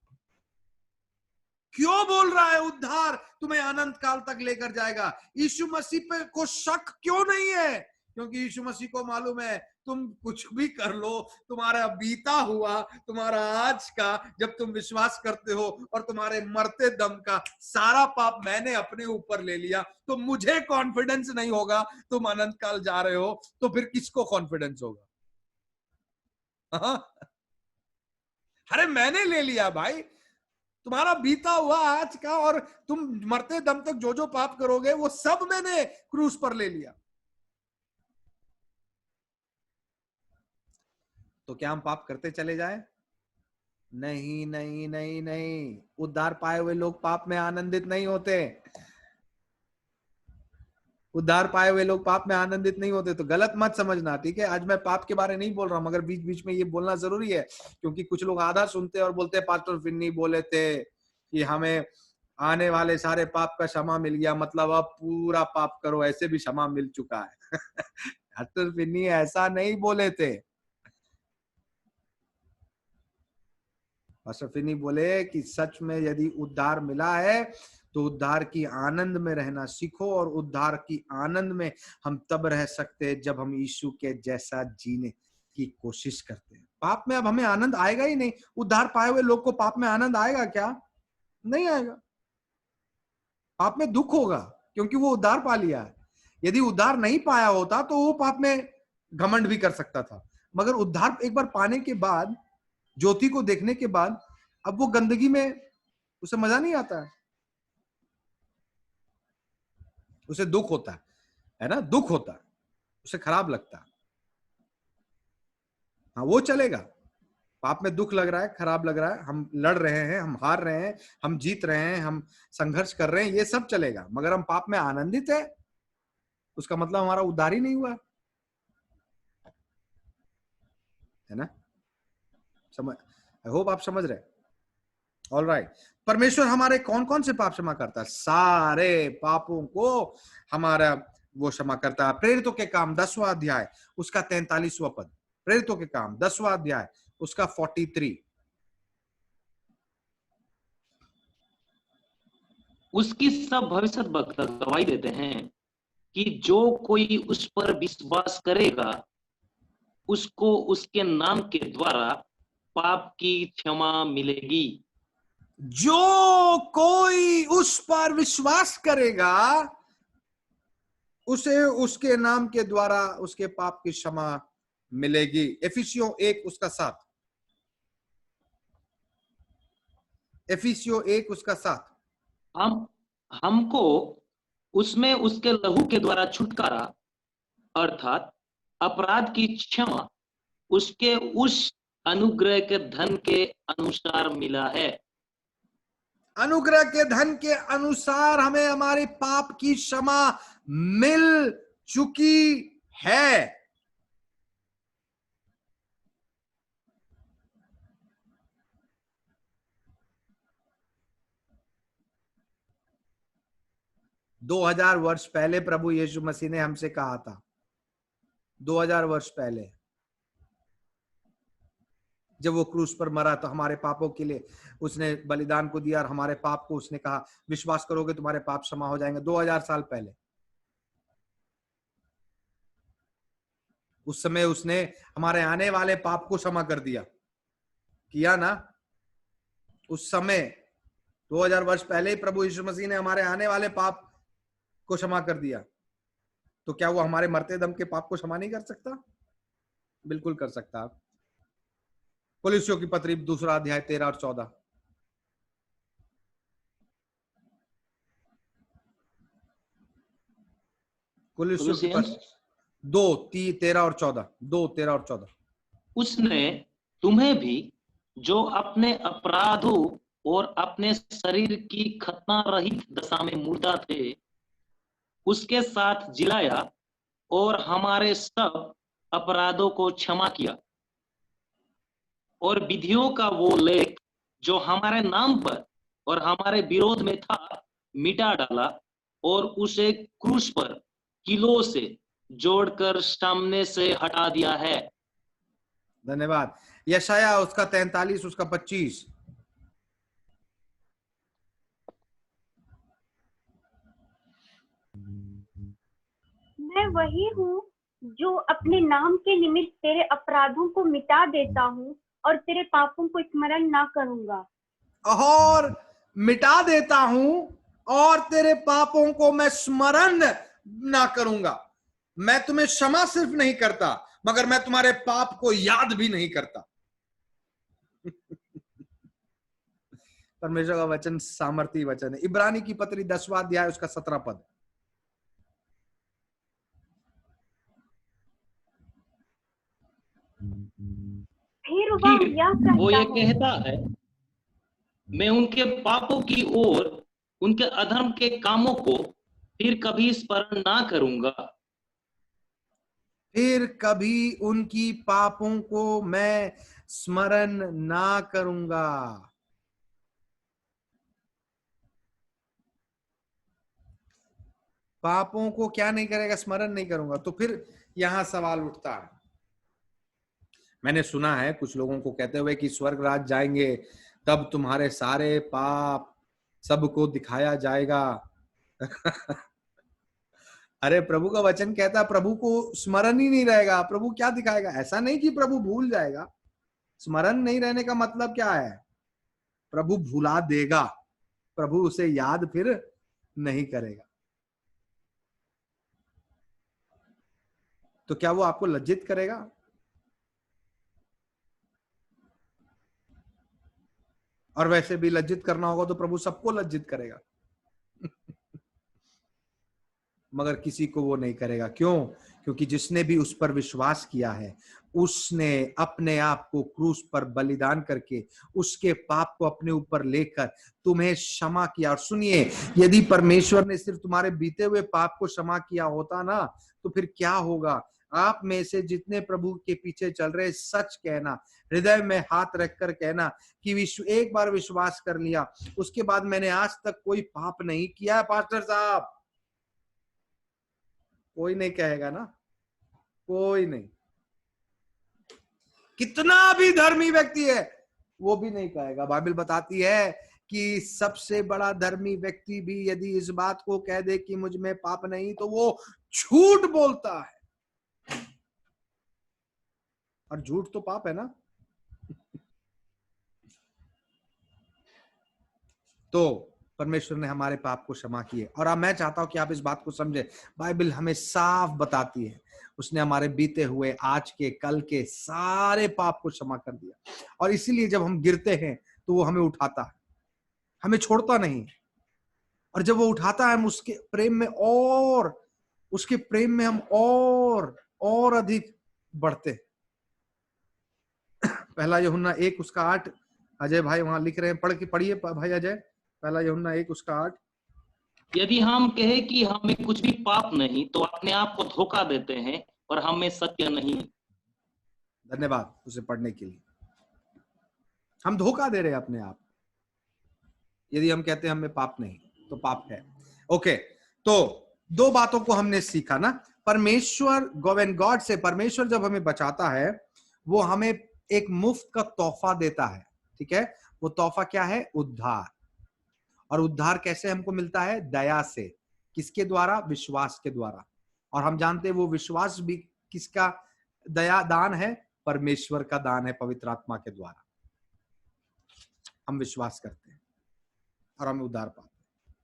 क्यों बोल रहा है उद्धार तुम्हें अनंत काल तक लेकर जाएगा? यीशु मसीह पे को शक क्यों नहीं है? क्योंकि यीशु मसीह को मालूम है तुम कुछ भी कर लो, तुम्हारा बीता हुआ, तुम्हारा आज का, जब तुम विश्वास करते हो और तुम्हारे मरते दम का सारा पाप मैंने अपने ऊपर ले लिया, तो मुझे कॉन्फिडेंस नहीं होगा तुम अनंत काल जा रहे हो, तो फिर किसको कॉन्फिडेंस होगा? अरे मैंने ले लिया भाई, तुम्हारा बीता हुआ आज का, और तुम मरते दम तक जो जो पाप करोगे वो सब मैंने क्रूस पर ले लिया। तो क्या हम पाप करते चले जाएं? नहीं नहीं नहीं नहीं, उद्धार पाए हुए लोग पाप में आनंदित नहीं होते। उद्धार पाए हुए लोग पाप में आनंदित नहीं होते। तो गलत मत समझना, ठीक है। आज मैं पाप के बारे नहीं बोल रहा हूं, मगर बीच बीच में ये बोलना जरूरी है, क्योंकि कुछ लोग आधा सुनते हैं और बोलते हैं पास्टर फिन्नी बोले थे कि हमें आने वाले सारे पाप का क्षमा मिल गया, मतलब अब पूरा पाप करो, ऐसे भी क्षमा मिल चुका है। पास्टर फिन्नी ऐसा नहीं बोले थे। पास्टर फिन्नी बोले कि सच में यदि उद्धार मिला है तो उद्धार की आनंद में रहना सीखो, और उद्धार की आनंद में हम तब रह सकते हैं जब हम यीशु के जैसा जीने की कोशिश करते हैं। पाप में अब हमें आनंद आएगा ही नहीं। उद्धार पाए हुए लोग को पाप में आनंद आएगा क्या? नहीं आएगा। पाप में दुख होगा, क्योंकि वो उद्धार पा लिया है। यदि उद्धार नहीं पाया होता तो वो पाप में घमंड भी कर सकता था, मगर उद्धार एक बार पाने के बाद, ज्योति को देखने के बाद, अब वो गंदगी में उसे मजा नहीं आता है, उसे दुख होता है ना, दुख होता है, उसे खराब लगता है। हाँ, वो चलेगा। पाप में दुख लग रहा है, खराब लग रहा है, हम लड़ रहे हैं, हम हार रहे हैं, हम जीत रहे हैं, हम संघर्ष कर रहे हैं, ये सब चलेगा। मगर हम पाप में आनंदित है, उसका मतलब हमारा उद्धार ही नहीं हुआ है ना। समझ, आई होप आप समझ रहे। All right. परमेश्वर हमारे कौन कौन से पाप क्षमा करता है? सारे पापों को हमारा वो क्षमा करता है। प्रेरितों के काम 10वां अध्याय उसका 43वां पद। प्रेरितों के काम 10वां अध्याय उसका 43। उसकी सब भविष्यद्वक्ता गवाही देते हैं कि जो कोई उस पर विश्वास करेगा उसको उसके नाम के द्वारा पाप की क्षमा मिलेगी। जो कोई उस पर विश्वास करेगा उसे उसके नाम के द्वारा उसके पाप की क्षमा मिलेगी। एफिसियों 1 उसका 7। एफिसियों 1 उसका 7। हमको उसमें उसके लहू के द्वारा छुटकारा अर्थात अपराध की क्षमा उसके उस अनुग्रह के धन के अनुसार मिला है। अनुग्रह के धन के अनुसार हमें हमारे पाप की क्षमा मिल चुकी है। दो 2000 वर्ष पहले प्रभु यीशु मसीह ने हमसे कहा था, 2000 वर्ष पहले जब वो क्रूस पर मरा तो हमारे पापों के लिए उसने बलिदान को दिया, और हमारे पाप को उसने कहा विश्वास करोगे तुम्हारे पाप क्षमा हो जाएंगे। 2000 साल पहले। उस समय उसने हमारे आने वाले पाप को क्षमा कर दिया, किया ना। उस समय 2000 वर्ष पहले ही प्रभु यीशु मसीह ने हमारे आने वाले पाप को क्षमा कर दिया। तो क्या वो हमारे मरते दम के पाप को क्षमा नहीं कर सकता? बिल्कुल कर सकता। कुलुस्सियों की पत्री 2 अध्याय 13 और 14। कुलुस्सियों की पत्री 2:13 और 14। 2:13 और 14। उसने तुम्हें भी जो अपने अपराधों और अपने शरीर की खतना रहित दशा में मुर्दा थे उसके साथ जिलाया और हमारे सब अपराधों को क्षमा किया, और विधियों का वो लेख जो हमारे नाम पर और हमारे विरोध में था मिटा डाला, और उसे क्रूस पर किलो से जोड़कर सामने से हटा दिया है। धन्यवाद। यशाया उसका 43 उसका 25। मैं वही हूँ जो अपने नाम के निमित्त तेरे अपराधों को मिटा देता हूँ और तेरे पापों को स्मरण ना करूंगा। और मिटा देता हूं और तेरे पापों को मैं स्मरण ना करूंगा। मैं तुम्हें क्षमा सिर्फ नहीं करता, मगर मैं तुम्हारे पाप को याद भी नहीं करता। परमेश्वर का वचन सामर्थी वचन है। इब्रानी की पत्री 10वां अध्याय उसका 17 पद। फिर वह फिर यह वो कहता ये है, कहता है, मैं उनके पापों की ओर, उनके अधर्म के कामों को फिर कभी स्मरण ना करूंगा। फिर कभी उनकी पापों को मैं स्मरण ना करूंगा। पापों को क्या नहीं करेगा? स्मरण नहीं करूंगा। तो फिर यहां सवाल उठता है, मैंने सुना है कुछ लोगों को कहते हुए कि स्वर्ग राज जाएंगे तब तुम्हारे सारे पाप सबको दिखाया जाएगा। अरे प्रभु का वचन कहता है प्रभु को स्मरण ही नहीं रहेगा, प्रभु क्या दिखाएगा? ऐसा नहीं कि प्रभु भूल जाएगा। स्मरण नहीं रहने का मतलब क्या है? प्रभु भुला देगा, प्रभु उसे याद फिर नहीं करेगा। तो क्या वो आपको लज्जित करेगा? और वैसे भी लज्जित करना होगा तो प्रभु सबको लज्जित करेगा। मगर किसी को वो नहीं करेगा। क्यों? क्योंकि जिसने भी उस पर विश्वास किया है, उसने अपने आप को क्रूस पर बलिदान करके उसके पाप को अपने ऊपर लेकर तुम्हें क्षमा किया। और सुनिए, यदि परमेश्वर ने सिर्फ तुम्हारे बीते हुए पाप को क्षमा किया होता ना, तो फिर क्या होगा? आप में से जितने प्रभु के पीछे चल रहे, सच कहना, हृदय में हाथ रखकर कहना कि एक बार विश्वास कर लिया, उसके बाद मैंने आज तक कोई पाप नहीं किया है। पास्टर साहब, कोई नहीं कहेगा ना, कोई नहीं। कितना भी धर्मी व्यक्ति है वो भी नहीं कहेगा। बाइबल बताती है कि सबसे बड़ा धर्मी व्यक्ति भी यदि इस बात को कह दे कि मुझ में पाप नहीं, तो वो झूठ बोलता है। और झूठ तो पाप है ना। तो परमेश्वर ने हमारे पाप को क्षमा किए। और अब मैं चाहता हूं कि आप इस बात को समझे, बाइबल हमें साफ बताती है उसने हमारे बीते हुए, आज के, कल के सारे पाप को क्षमा कर दिया। और इसीलिए जब हम गिरते हैं तो वो हमें उठाता है, हमें छोड़ता नहीं। और जब वो उठाता है, हम उसके प्रेम में और उसके प्रेम में हम और अधिक बढ़ते। पहला यूहन्ना 1:8, अजय भाई वहां लिख रहे हैं, पढ़िए भाई अजय। पहला यूहन्ना 1:8। यदि हम कहे कि हमें कुछ भी पाप नहीं, तो अपने आप को धोखा देते हैं और हमें सत्य नहीं। धन्यवाद उसे पढ़ने के लिए। हम धोखा दे रहे हैं अपने आप यदि हम कहते हैं हमें पाप नहीं, तो पाप है। ओके, तो दो बातों को हमने सीखा ना। परमेश्वर, गॉड से परमेश्वर जब हमें बचाता है, वो हमें एक मुफ्त का तोहफा देता है। ठीक है, वो तोहफा क्या है? उद्धार। और उद्धार कैसे हमको मिलता है? दया से। किसके द्वारा? विश्वास के द्वारा। और हम जानते हैं वो विश्वास भी किसका दया दान है? परमेश्वर का दान है, पवित्र आत्मा के द्वारा। हम विश्वास करते हैं और हमें उद्धार पाते हैं।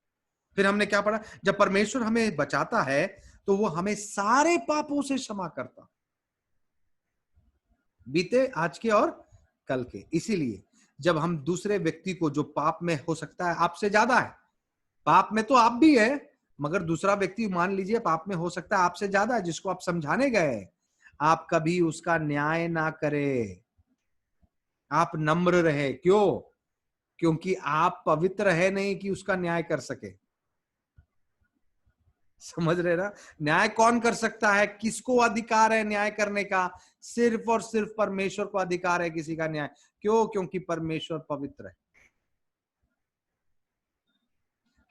फिर हमने क्या पढ़ा? जब परमेश्वर हमें बचाता है तो वो हमें सारे पापों से क्षमा करता, बीते, आज के और कल के। इसीलिए जब हम दूसरे व्यक्ति को, जो पाप में हो सकता है आपसे ज्यादा है, पाप में तो आप भी है, मगर दूसरा व्यक्ति मान लीजिए पाप में हो सकता है आपसे ज्यादा है, जिसको आप समझाने गए, आप कभी उसका न्याय ना करें। आप नम्र रहे। क्यों? क्योंकि आप पवित्र है नहीं कि उसका न्याय कर सके। समझ रहे ना? न्याय कौन कर सकता है? किसको अधिकार है न्याय करने का? सिर्फ और सिर्फ परमेश्वर को अधिकार है किसी का न्याय। क्यों? क्योंकि परमेश्वर पवित्र है।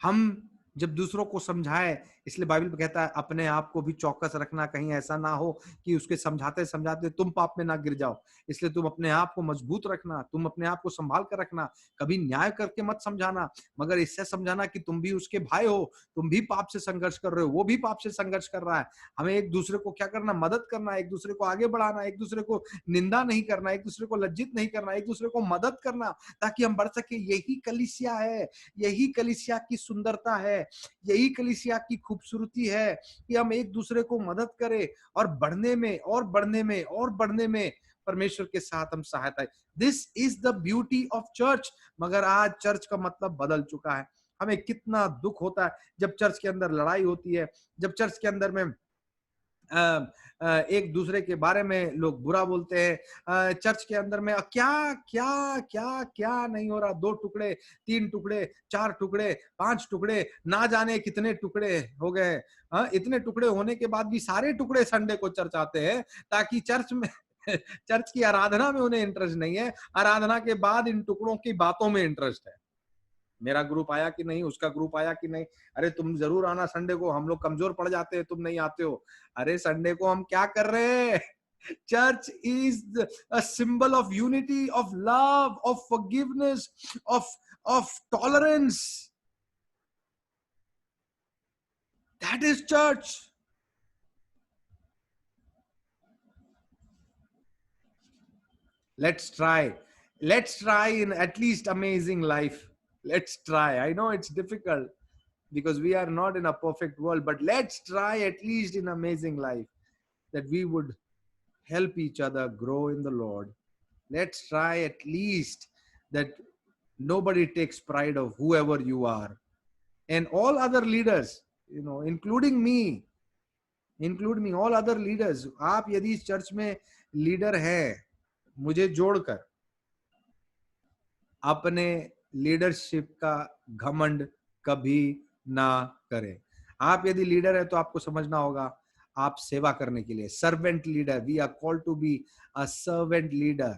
हम जब दूसरों को समझाए, इसलिए बाइबल कहता है अपने आप को भी चौकस रखना, कहीं ऐसा ना हो कि उसके समझाते समझाते तुम पाप में ना गिर जाओ। इसलिए तुम अपने आप को मजबूत रखना, तुम अपने आप को संभाल कर रखना। कभी न्याय करके मत समझाना, मगर इससे समझाना कि तुम भी उसके भाई हो, तुम भी पाप से संघर्ष कर रहे हो, वो भी पाप से संघर्ष कर रहा है। हमें एक दूसरे को क्या करना? मदद करना, एक दूसरे को आगे बढ़ाना, एक दूसरे को निंदा नहीं करना, एक दूसरे को लज्जित नहीं करना, एक दूसरे को मदद करना, ताकि हम बढ़ सके। यही कलीसिया है, यही कलीसिया की सुंदरता है, यही कलीसिया की खूबसूरती है कि हम एक दूसरे को मदद करें और बढ़ने में और बढ़ने में और बढ़ने में परमेश्वर के साथ हम सहायता है। This is the beauty of church. मगर आज चर्च का मतलब बदल चुका है। हमें कितना दुख होता है जब चर्च के अंदर लड़ाई होती है, जब चर्च के अंदर में एक दूसरे के बारे में लोग बुरा बोलते हैं। चर्च के अंदर में क्या क्या क्या क्या नहीं हो रहा, 2 टुकड़े, 3 टुकड़े, 4 टुकड़े, 5 टुकड़े, ना जाने कितने टुकड़े हो गए। इतने टुकड़े होने के बाद भी सारे टुकड़े संडे को चर्च आते हैं, ताकि चर्च में चर्च की आराधना में उन्हें इंटरेस्ट नहीं है, आराधना के बाद इन टुकड़ों की बातों में इंटरेस्ट है। मेरा ग्रुप आया कि नहीं, उसका ग्रुप आया कि नहीं, अरे तुम जरूर आना संडे को, हम लोग कमजोर पड़ जाते हैं, तुम नहीं आते हो। अरे संडे को हम क्या कर रहे हैं? Church is a symbol of unity, of love, of forgiveness, of tolerance. That is church. Let's try in at least amazing life. Let's try. I know it's difficult because we are not in a perfect world, but let's try at least in amazing life that we would help each other grow in the Lord. Let's try at least that nobody takes pride of whoever you are, and all other leaders, including me, all other leaders. आप यदि इस church में leader हैं, मुझे जोड़कर अपने leadership का घमंड कभी ना करें। आप यदि लीडर है तो आपको समझना होगा, आप सेवा करने के लिए, servant leader, we are called to be a servant leader.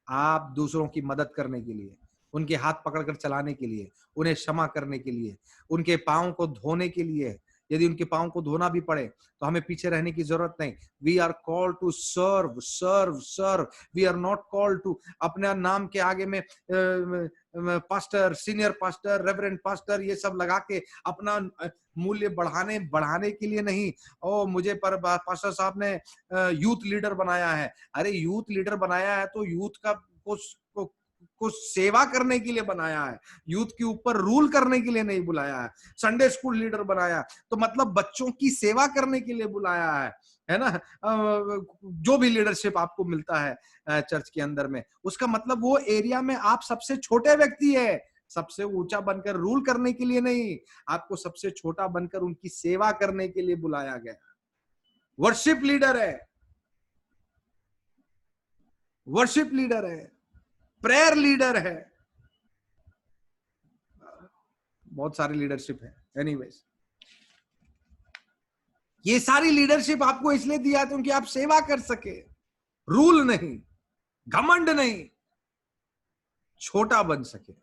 आप दूसरों की मदद करने के लिए, उनके हाथ पकड़कर चलाने के लिए, उन्हें क्षमा करने के लिए, उनके पांव को धोने के लिए, यदि उनके पांव को धोना भी पड़े तो हमें पीछे रहने की जरूरत नहीं। We are called to serve serve serve. We are not called to अपने नाम के आगे में pastor, senior pastor, reverend pastor ये सब लगा के अपना मूल्य बढ़ाने के लिए नहीं। ओ मुझे पर पास्टर साहब ने यूथ लीडर बनाया है। अरे यूथ लीडर बनाया है तो यूथ का को सेवा करने के लिए बनाया है, यूथ के ऊपर रूल करने के लिए नहीं बुलाया है। संडे स्कूल लीडर बनाया तो मतलब बच्चों की सेवा करने के लिए बुलाया है ना। जो भी लीडरशिप आपको मिलता है चर्च के अंदर में, उसका मतलब वो एरिया में आप सबसे छोटे व्यक्ति है, सबसे ऊंचा बनकर रूल करने के लिए नहीं, आपको सबसे छोटा बनकर उनकी सेवा करने के लिए बुलाया गया। वर्शिप लीडर है, वर्शिप लीडर है, प्रेयर लीडर है, बहुत सारी लीडरशिप है। एनीवेज, ये सारी लीडरशिप आपको इसलिए दिया है क्योंकि आप सेवा कर सके, रूल नहीं, घमंड नहीं, छोटा बन सके।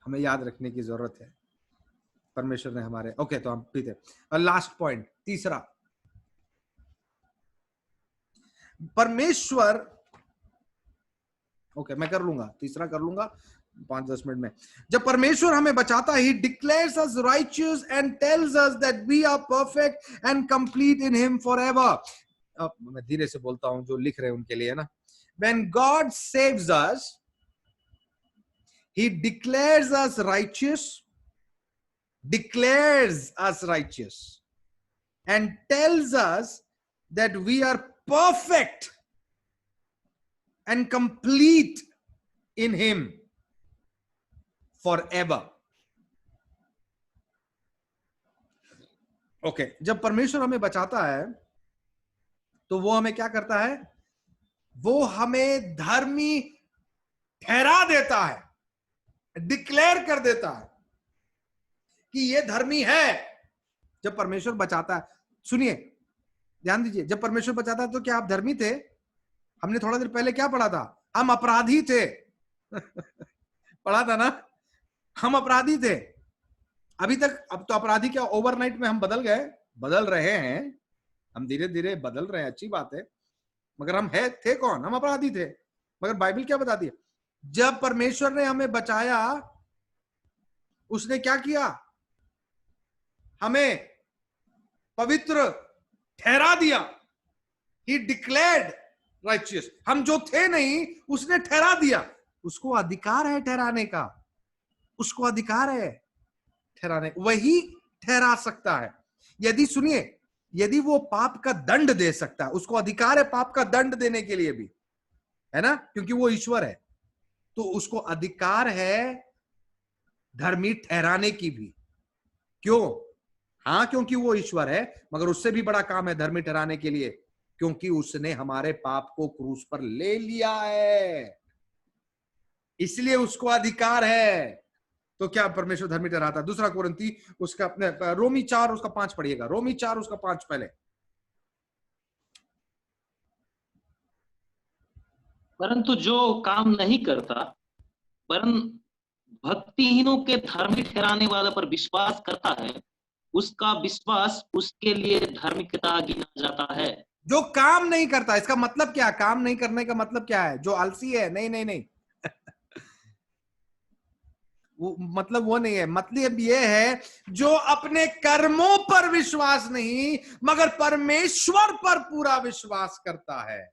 हमें याद रखने की जरूरत है, परमेश्वर ने हमारे ओके तो हम पीते। और लास्ट पॉइंट, तीसरा, परमेश्वर, ओके मैं कर लूंगा, तीसरा कर लूंगा 5-10 मिनट में। जब परमेश्वर हमें बचाता है, he declares us righteous and tells us that we are perfect and complete in him forever. अब मैं धीरे से बोलता हूं, जो लिख रहे हैं उनके लिए ना। When God saves us, he declares us righteous and tells us that we are perfect and complete in him forever. Okay, जब परमेश्वर हमें बचाता है तो वो हमें क्या करता है? वो हमें धर्मी ठहरा देता है, डिक्लेयर कर देता है कि ये धर्मी है। जब परमेश्वर बचाता है, सुनिए ध्यान दीजिए, जब परमेश्वर बचाता है तो क्या आप धर्मी थे? हमने थोड़ा देर पहले क्या पढ़ा था? हम अपराधी थे पढ़ा था ना, हम अपराधी थे। अभी तक, अब तो अपराधी क्या ओवरनाइट में हम बदल गए? बदल रहे हैं, हम धीरे धीरे बदल रहे हैं, अच्छी बात है, मगर हम थे कौन? हम अपराधी थे। मगर बाइबल क्या बताती है? जब परमेश्वर ने हमें बचाया, उसने क्या किया? हमें पवित्र ठहरा दिया। He declared righteous। हम जो थे नहीं, उसने ठहरा दिया। उसको अधिकार है ठहराने का, उसको अधिकार है ठहराने, वही ठहरा सकता है। यदि सुनिए, यदि वो पाप का दंड दे सकता है, उसको अधिकार है पाप का दंड देने के लिए भी, है ना, क्योंकि वो ईश्वर है, तो उसको अधिकार है धर्मी ठहराने की भी। क्यों? हाँ, क्योंकि वो ईश्वर है, मगर उससे भी बड़ा काम है धर्मी ठहराने के लिए, क्योंकि उसने हमारे पाप को क्रूस पर ले लिया है, इसलिए उसको अधिकार है। तो क्या परमेश्वर धर्मी ठहराता है? दूसरा कोरिन्थी उसका अपने रोमी 4 उसका 5 पढ़िएगा, रोमी 4 उसका 5 पहले। परंतु जो काम नहीं करता परं भक्तिहीनों के धार्मिक ठहराने वाला पर विश्वास करता है, उसका विश्वास उसके लिए धार्मिकता गिना जाता है। जो काम नहीं करता, इसका मतलब क्या? काम नहीं करने का मतलब क्या है? जो आलसी है? नहीं नहीं नहीं वो मतलब वो नहीं है, मतलब ये है जो अपने कर्मों पर विश्वास नहीं मगर परमेश्वर पर पूरा विश्वास करता है।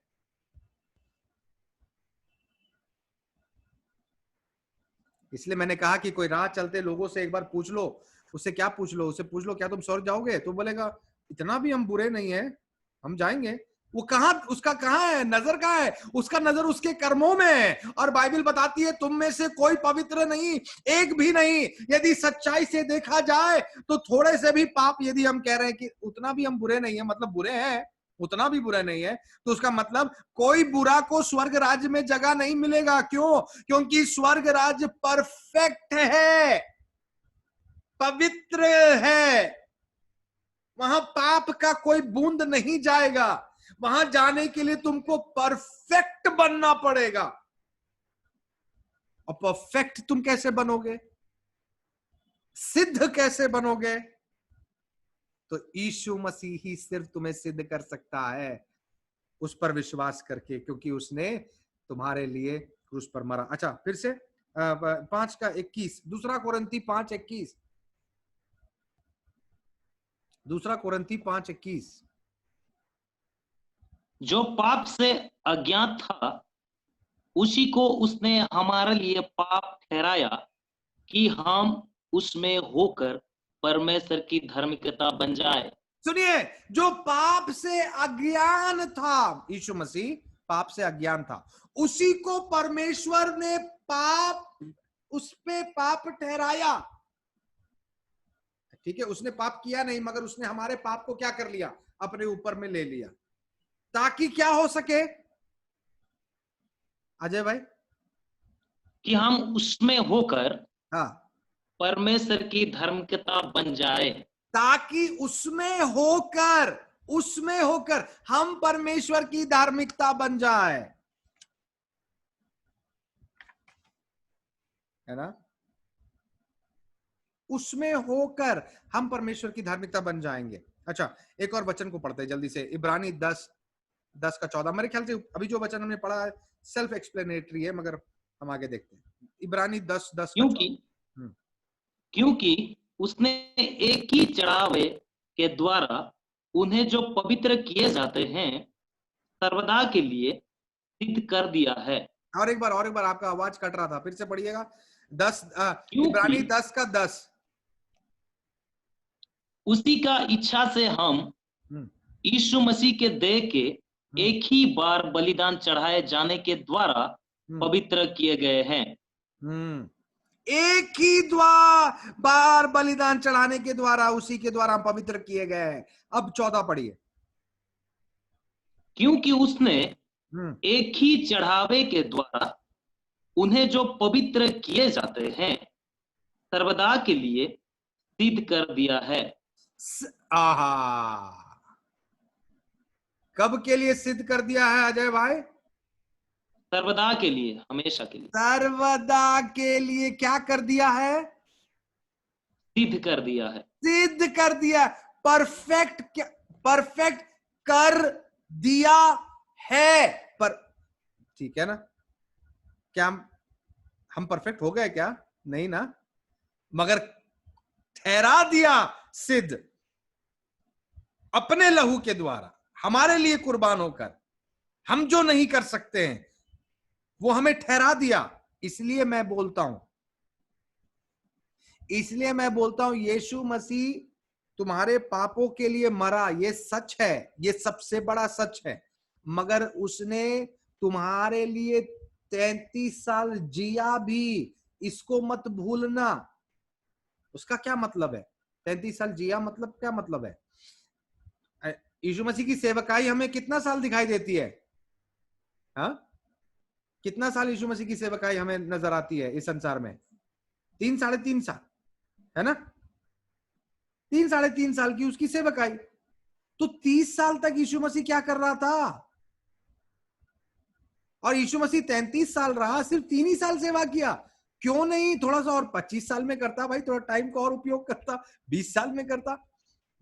इसलिए मैंने कहा कि कोई राह चलते लोगों से एक बार पूछ लो, उससे क्या पूछ लो, उससे पूछ लो क्या तुम स्वर्ग जाओगे? तो बोलेगा इतना भी हम बुरे नहीं है, हम जाएंगे। वो कहां, उसका कहां है नजर? कहां है उसका नजर? उसके कर्मों में है। और बाइबल बताती है तुम में से कोई पवित्र नहीं, एक भी नहीं। यदि सच्चाई से देखा जाए तो थोड़े से भी पाप, यदि हम कह रहे हैं कि उतना भी हम बुरे नहीं है, मतलब बुरे हैं, उतना भी बुरा नहीं है, तो उसका मतलब कोई बुरा को स्वर्ग राज्य में जगह नहीं मिलेगा। क्यों? क्योंकि स्वर्ग राज्य परफेक्ट है, पवित्र है, वहां पाप का कोई बूंद नहीं जाएगा। वहां जाने के लिए तुमको परफेक्ट बनना पड़ेगा। और परफेक्ट तुम कैसे बनोगे, सिद्ध कैसे बनोगे? तो यीशु मसीह ही सिर्फ तुम्हें सिद्ध कर सकता है, उस पर विश्वास करके, क्योंकि उसने तुम्हारे लिए क्रूस पर मरा। अच्छा, फिर से 5:21, दूसरा कोरिन्थी 5:21, दूसरा कोरिन्थी 5:21। जो पाप से अज्ञात था उसी को उसने हमारे लिए पाप ठहराया कि हम उसमें होकर परमेश्वर की धार्मिकता बन जाए। सुनिए, जो पाप से अज्ञान था, यीशु मसीह पाप से अज्ञान था, उसी को परमेश्वर ने पाप, उस पे पाप ठहराया। ठीक है, उसने पाप किया नहीं मगर उसने हमारे पाप को क्या कर लिया? अपने ऊपर में ले लिया, ताकि क्या हो सके अजय भाई? कि हम उसमें होकर हाँ, परमेश्वर की धार्मिकता बन जाए। ताकि उसमें होकर, उसमें होकर हम परमेश्वर की धार्मिकता बन जाए, है ना? उसमें होकर हम परमेश्वर की धार्मिकता बन जाएंगे। अच्छा, एक और वचन को पढ़ते हैं जल्दी से, इब्रानी 10:14। मेरे ख्याल से अभी जो वचन हमने पढ़ा है सेल्फ एक्सप्लेनेटरी है, मगर हम आगे देखते हैं। इब्रानी 10:14। क्योंकि उसने एक ही चढ़ावे के द्वारा उन्हें जो पवित्र किए जाते हैं सर्वदा के लिए सिद्ध कर दिया है। और एक बार आपका आवाज कट रहा था, फिर से पढ़िएगा। 10 इब्रानी क्योंकि 10:10। उसी का इच्छा से हम यीशु मसीह के देह के एक ही बार बलिदान चढ़ाए जाने के द्वारा पवित्र किए गए हैं। एक ही बार बलिदान चढ़ाने के द्वारा, उसी के द्वारा हम पवित्र किए गए हैं। अब 14 पढ़िए। क्योंकि उसने एक ही चढ़ावे के द्वारा उन्हें जो पवित्र किए जाते हैं सर्वदा के लिए सिद्ध कर दिया है। आहा, कब के लिए सिद्ध कर दिया है अजय भाई? सर्वदा के लिए, हमेशा के लिए। सर्वदा के लिए क्या कर दिया है? सिद्ध कर दिया है। सिद्ध कर दिया, परफेक्ट, परफेक्ट कर दिया है। पर ठीक है ना? क्या हम परफेक्ट हो गए क्या? नहीं ना, मगर ठहरा दिया सिद्ध अपने लहू के द्वारा, हमारे लिए कुर्बान होकर। हम जो नहीं कर सकते हैं वो हमें ठहरा दिया। इसलिए मैं बोलता हूं यीशु मसीह तुम्हारे पापों के लिए मरा, ये सच है, ये सबसे बड़ा सच है। मगर उसने तुम्हारे लिए 33 साल जिया भी, इसको मत भूलना। उसका क्या मतलब है? 33 साल जिया मतलब क्या मतलब है? यीशु मसीह की सेवकाई हमें कितना साल दिखाई देती है? हाँ, कितना साल यीशु मसीह की सेवकाई हमें नजर आती है इस संसार में? 3 साढ़े 3 साल, है ना? 3 साढ़े 3 साल की उसकी सेवकाई। तो 30 साल तक यीशु मसीह क्या कर रहा था? और यीशु मसीह 33 साल रहा, सिर्फ 3 ही साल सेवा किया। क्यों नहीं थोड़ा सा और 25 साल में करता भाई, थोड़ा टाइम का और उपयोग करता, 20 साल में करता,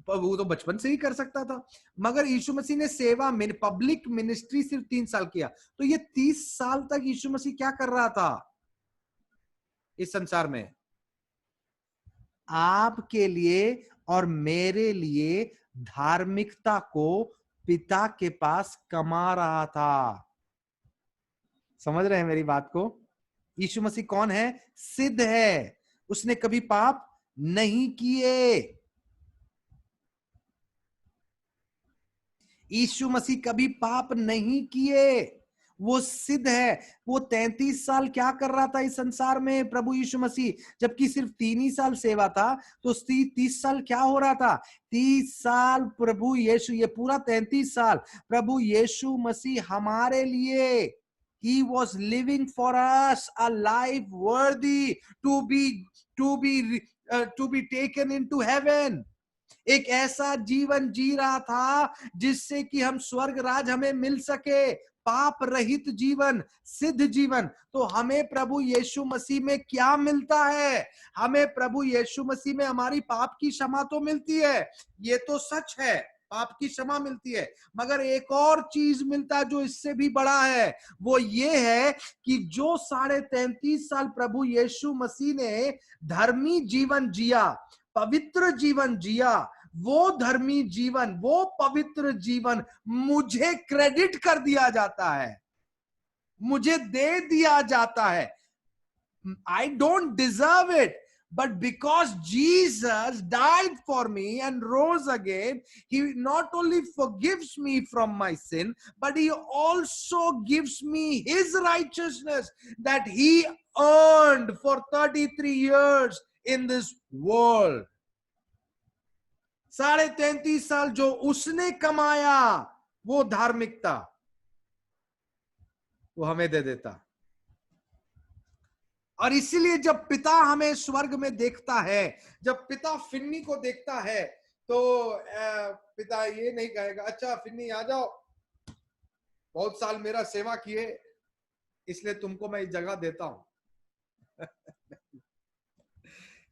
वो तो बचपन से ही कर सकता था। मगर यीशु मसीह ने सेवा में पब्लिक मिनिस्ट्री सिर्फ 3 साल किया। तो ये 30 साल तक यीशु मसीह क्या कर रहा था इस संसार में? आपके लिए और मेरे लिए धार्मिकता को पिता के पास कमा रहा था। समझ रहे हैं मेरी बात को? यीशु मसीह कौन है? सिद्ध है, उसने कभी पाप नहीं किए। यीशु मसीह कभी पाप नहीं किए, वो सिद्ध है। वो 33 साल क्या कर रहा था इस संसार में प्रभु यीशु मसीह? जबकि सिर्फ 3 ही साल सेवा था, तो 30 साल क्या हो रहा था? 30 साल प्रभु यीशु, ये पूरा 33 साल प्रभु यीशु मसीह हमारे लिए, He was living for us a life worthy to be taken into heaven. एक ऐसा जीवन जी रहा था जिससे कि हम स्वर्ग राज हमें मिल सके, पाप रहित जीवन, सिद्ध जीवन। तो हमें प्रभु यीशु मसीह में क्या मिलता है? हमें प्रभु यीशु मसीह में हमारी पाप की क्षमा तो मिलती है, ये तो सच है, पाप की क्षमा मिलती है। मगर एक और चीज मिलता है जो इससे भी बड़ा है, वो ये है कि जो 33.5 साल प्रभु यीशु मसीह ने धर्मी जीवन जिया, पवित्र जीवन जिया, वो धर्मी जीवन, वो पवित्र जीवन मुझे क्रेडिट कर दिया जाता है, मुझे दे दिया जाता है। I don't deserve it, but because Jesus died for me and rose again, he not only forgives me from my sin, but he also gives me his righteousness that he earned for 33 years in this world. 33.5 साल जो उसने कमाया, वो धार्मिकता वो हमें दे देता। और इसीलिए जब पिता हमें स्वर्ग में देखता है, जब पिता फिन्नी को देखता है, तो पिता ये नहीं कहेगा अच्छा फिन्नी आ जाओ, बहुत साल मेरा सेवा किए इसलिए तुमको मैं जगह देता हूं।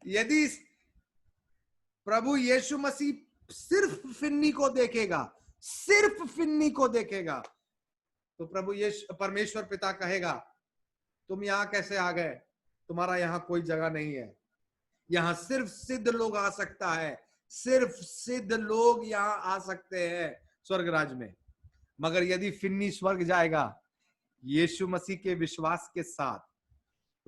यदि प्रभु यीशु मसीह सिर्फ फिन्नी को देखेगा, सिर्फ फिन्नी को देखेगा, तो प्रभु यीशु परमेश्वर पिता कहेगा तुम यहां कैसे आ गए, तुम्हारा यहां कोई जगह नहीं है, यहां सिर्फ सिद्ध लोग आ सकता है, सिर्फ सिद्ध लोग यहां आ सकते हैं स्वर्ग राज में। मगर यदि फिन्नी स्वर्ग जाएगा यीशु मसीह के विश्वास के साथ,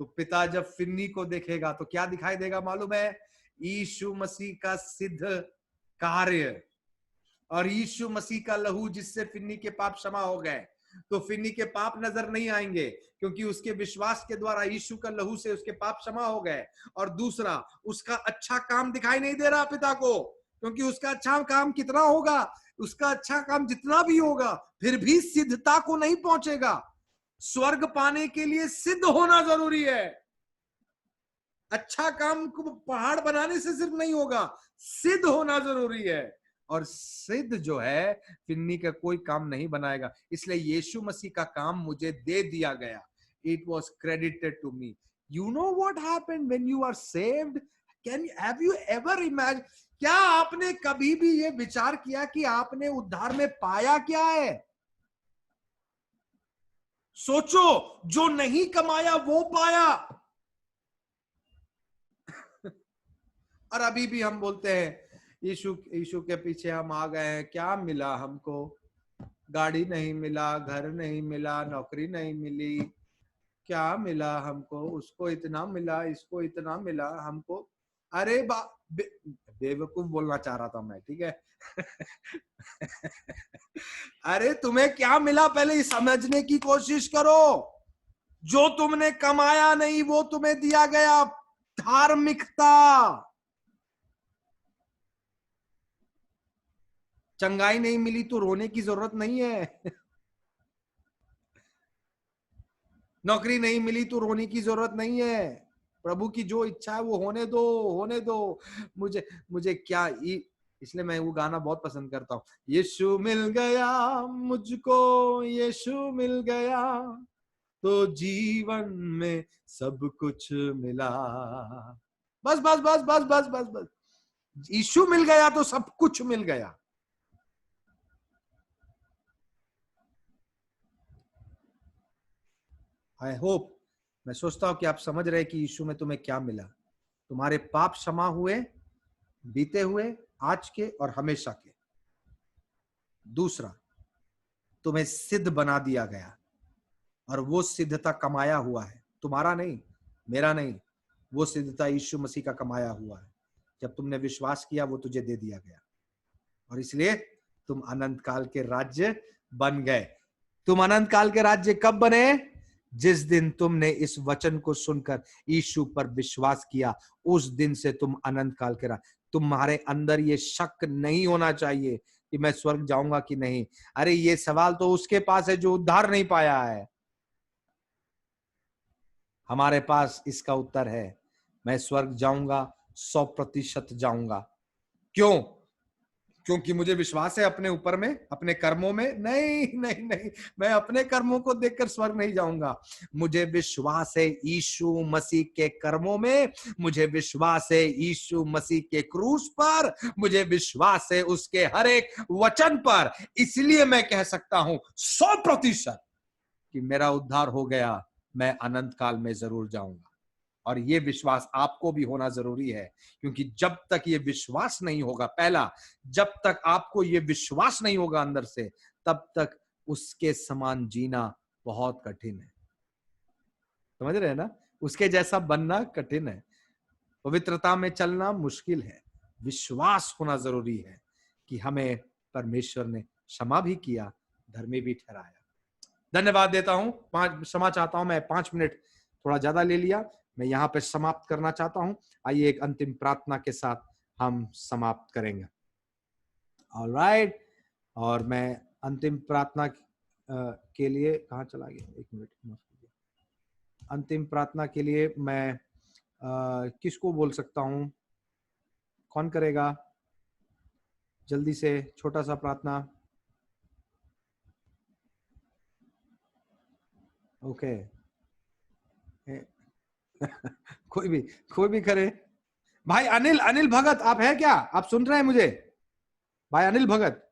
तो पिता जब फिन्नी को देखेगा तो क्या दिखाई देगा मालूम है? यीशु मसीह का सिद्ध कार्य और यीशु मसीह का लहू जिससे फिन्नी के पाप क्षमा हो गए। तो फिन्नी के पाप नजर नहीं आएंगे क्योंकि उसके विश्वास के द्वारा यीशु का लहू से उसके पाप क्षमा हो गए। और दूसरा, उसका अच्छा काम दिखाई नहीं दे रहा पिता को, क्योंकि उसका अच्छा काम कितना होगा, उसका अच्छा काम जितना भी होगा फिर भी सिद्धता को नहीं पहुंचेगा। स्वर्ग पाने के लिए सिद्ध होना जरूरी है। अच्छा काम को पहाड़ बनाने से सिर्फ नहीं होगा, सिद्ध होना जरूरी है। और सिद्ध जो है फिन्नी का कोई काम नहीं बनाएगा। इसलिए यीशु मसीह का काम मुझे दे दिया गया। It was credited to me. You know what happened when you are saved? Have you ever imagined? क्या आपने कभी भी ये विचार किया कि आपने उद्धार में पाया क्या है? सोचो, जो नहीं कमाया वो पाया। और अभी भी हम बोलते हैं यीशु के पीछे हम आ गए हैं, क्या मिला हमको? गाड़ी नहीं मिला, घर नहीं मिला, नौकरी नहीं मिली, क्या मिला हमको? उसको इतना मिला, इसको इतना मिला हमको। अरे बेवकूफ बोलना चाह रहा था मैं, ठीक है। अरे तुम्हें क्या मिला पहले समझने की कोशिश करो। जो तुमने कमाया नहीं वो तुम्हें दिया गया, धार्मिकता। चंगाई नहीं मिली तो रोने की जरूरत नहीं है। नौकरी नहीं मिली तो रोने की जरूरत नहीं है। प्रभु की जो इच्छा है वो होने दो, होने दो। मुझे मुझे क्या इसलिए मैं वो गाना बहुत पसंद करता हूँ। यीशु मिल गया मुझको, यीशु मिल गया तो जीवन में सब कुछ मिला। बस बस बस बस बस बस बस, यीशु मिल गया तो सब कुछ मिल गया। आई होप, मैं सोचता हूं कि आप समझ रहे कि यीशु में तुम्हें क्या मिला। तुम्हारे पाप क्षमा हुए, बीते हुए, आज के और हमेशा के। दूसरा, तुम्हें सिद्ध बना दिया गया, और वो सिद्धता कमाया हुआ है, तुम्हारा नहीं, मेरा नहीं। वो सिद्धता यीशु मसीह का कमाया हुआ है। जब तुमने विश्वास किया वो तुझे दे दिया गया, और इसलिए तुम अनंत काल के राज्य बन गए। तुम अनंत काल के राज्य कब बने? जिस दिन तुमने इस वचन को सुनकर यीशु पर विश्वास किया, उस दिन से तुम अनंत काल के राज्य। तुम्हारे अंदर ये शक नहीं होना चाहिए कि मैं स्वर्ग जाऊंगा कि नहीं। अरे ये सवाल तो उसके पास है जो उद्धार नहीं पाया है। हमारे पास इसका उत्तर है, मैं स्वर्ग जाऊंगा, 100% जाऊंगा। क्यों? क्योंकि मुझे विश्वास है अपने ऊपर में, अपने कर्मों में नहीं नहीं नहीं, मैं अपने कर्मों को देखकर स्वर्ग नहीं जाऊंगा। मुझे विश्वास है यीशु मसीह के कर्मों में, मुझे विश्वास है यीशु मसीह के क्रूस पर, मुझे विश्वास है उसके हर एक वचन पर। इसलिए मैं कह सकता हूं 100% कि मेरा उद्धार हो गया, मैं अनंत काल में जरूर जाऊंगा। और ये विश्वास आपको भी होना जरूरी है, क्योंकि जब तक ये विश्वास नहीं होगा, पहला, जब तक आपको ये विश्वास नहीं होगा अंदर से, तब तक उसके समान जीना बहुत कठिन है। समझ रहे हैं ना? उसके जैसा बनना कठिन है, पवित्रता में चलना मुश्किल है। विश्वास होना जरूरी है कि हमें परमेश्वर ने क्षमा भी किया, धर्मी भी ठहराया। धन्यवाद देता हूं। क्षमा चाहता हूं, मैं 5 मिनट थोड़ा ज्यादा ले लिया। मैं यहाँ पे समाप्त करना चाहता हूं। आइए एक अंतिम प्रार्थना के साथ हम समाप्त करेंगे। ऑलराइट, और मैं अंतिम प्रार्थना के लिए कहाँ चला गया? 1 मिनट। अंतिम प्रार्थना के लिए मैं किसको बोल सकता हूँ? कौन करेगा जल्दी से छोटा सा प्रार्थना? ओके कोई भी करे। भाई अनिल भगत, आप है क्या? आप सुन रहे हैं मुझे? भाई अनिल भगत,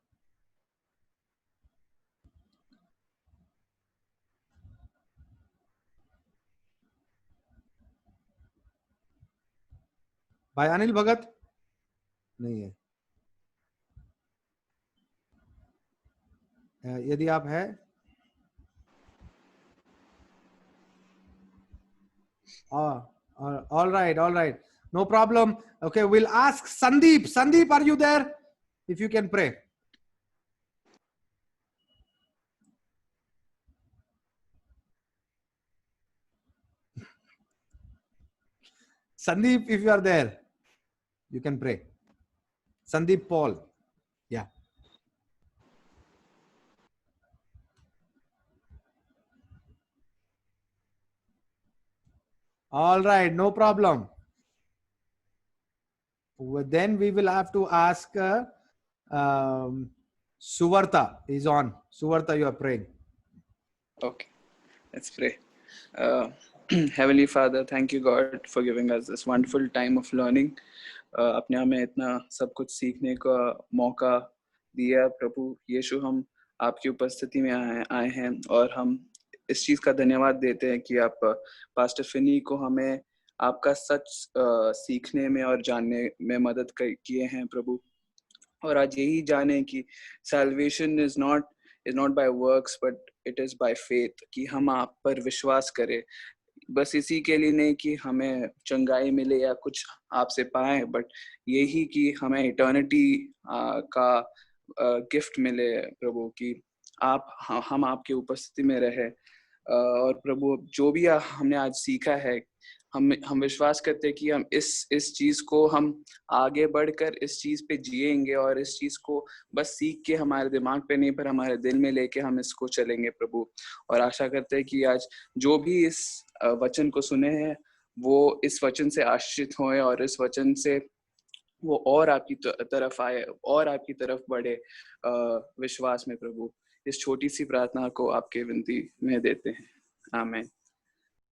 भाई अनिल भगत नहीं है। यदि आप है, all right, no problem. Okay, we'll ask Sandeep, are you there? If you can pray. Sandeep, if you are there, you can pray. Sandeep Paul, yeah. All right, no problem. Then we will have to ask Suvarta is on. Suvarta, you are praying. Okay, let's pray. Heavenly Father, thank you God for giving us this wonderful time of learning. अपने हमें इतना सब कुछ सीखने का मौका दिया प्रभु यीशु। हम आपकी उपस्थिति में आए हैं और हम इस चीज़ का धन्यवाद देते हैं कि आप पास्टर फिनी को हमें आपका सच सीखने में और जानने में मदद किए हैं प्रभु। और आज यही जाने कि salvation is not by works but it is by faith, कि हम आप पर विश्वास करें। बस इसी के लिए नहीं कि हमें चंगाई मिले या कुछ आपसे पाए, बट यही कि हमें इटर्निटी का गिफ्ट मिले प्रभु, कि हम आपके उपस्थिति में रहे। और प्रभु जो भी हमने आज सीखा है, हम विश्वास करते हैं कि हम इस चीज को हम आगे बढ़कर इस चीज पे जिएंगे और इस चीज को बस सीख के हमारे दिमाग पे नहीं पर हमारे दिल में लेके हम इसको चलेंगे प्रभु। और आशा करते हैं कि आज जो भी इस वचन को सुने हैं वो इस वचन से आशीषित होए और इस वचन से वो और आपकी तरफ आए और आपकी तरफ बढ़े विश्वास में प्रभु। इस छोटी सी प्रार्थना को आपके विनती में देते हैं, आमीन।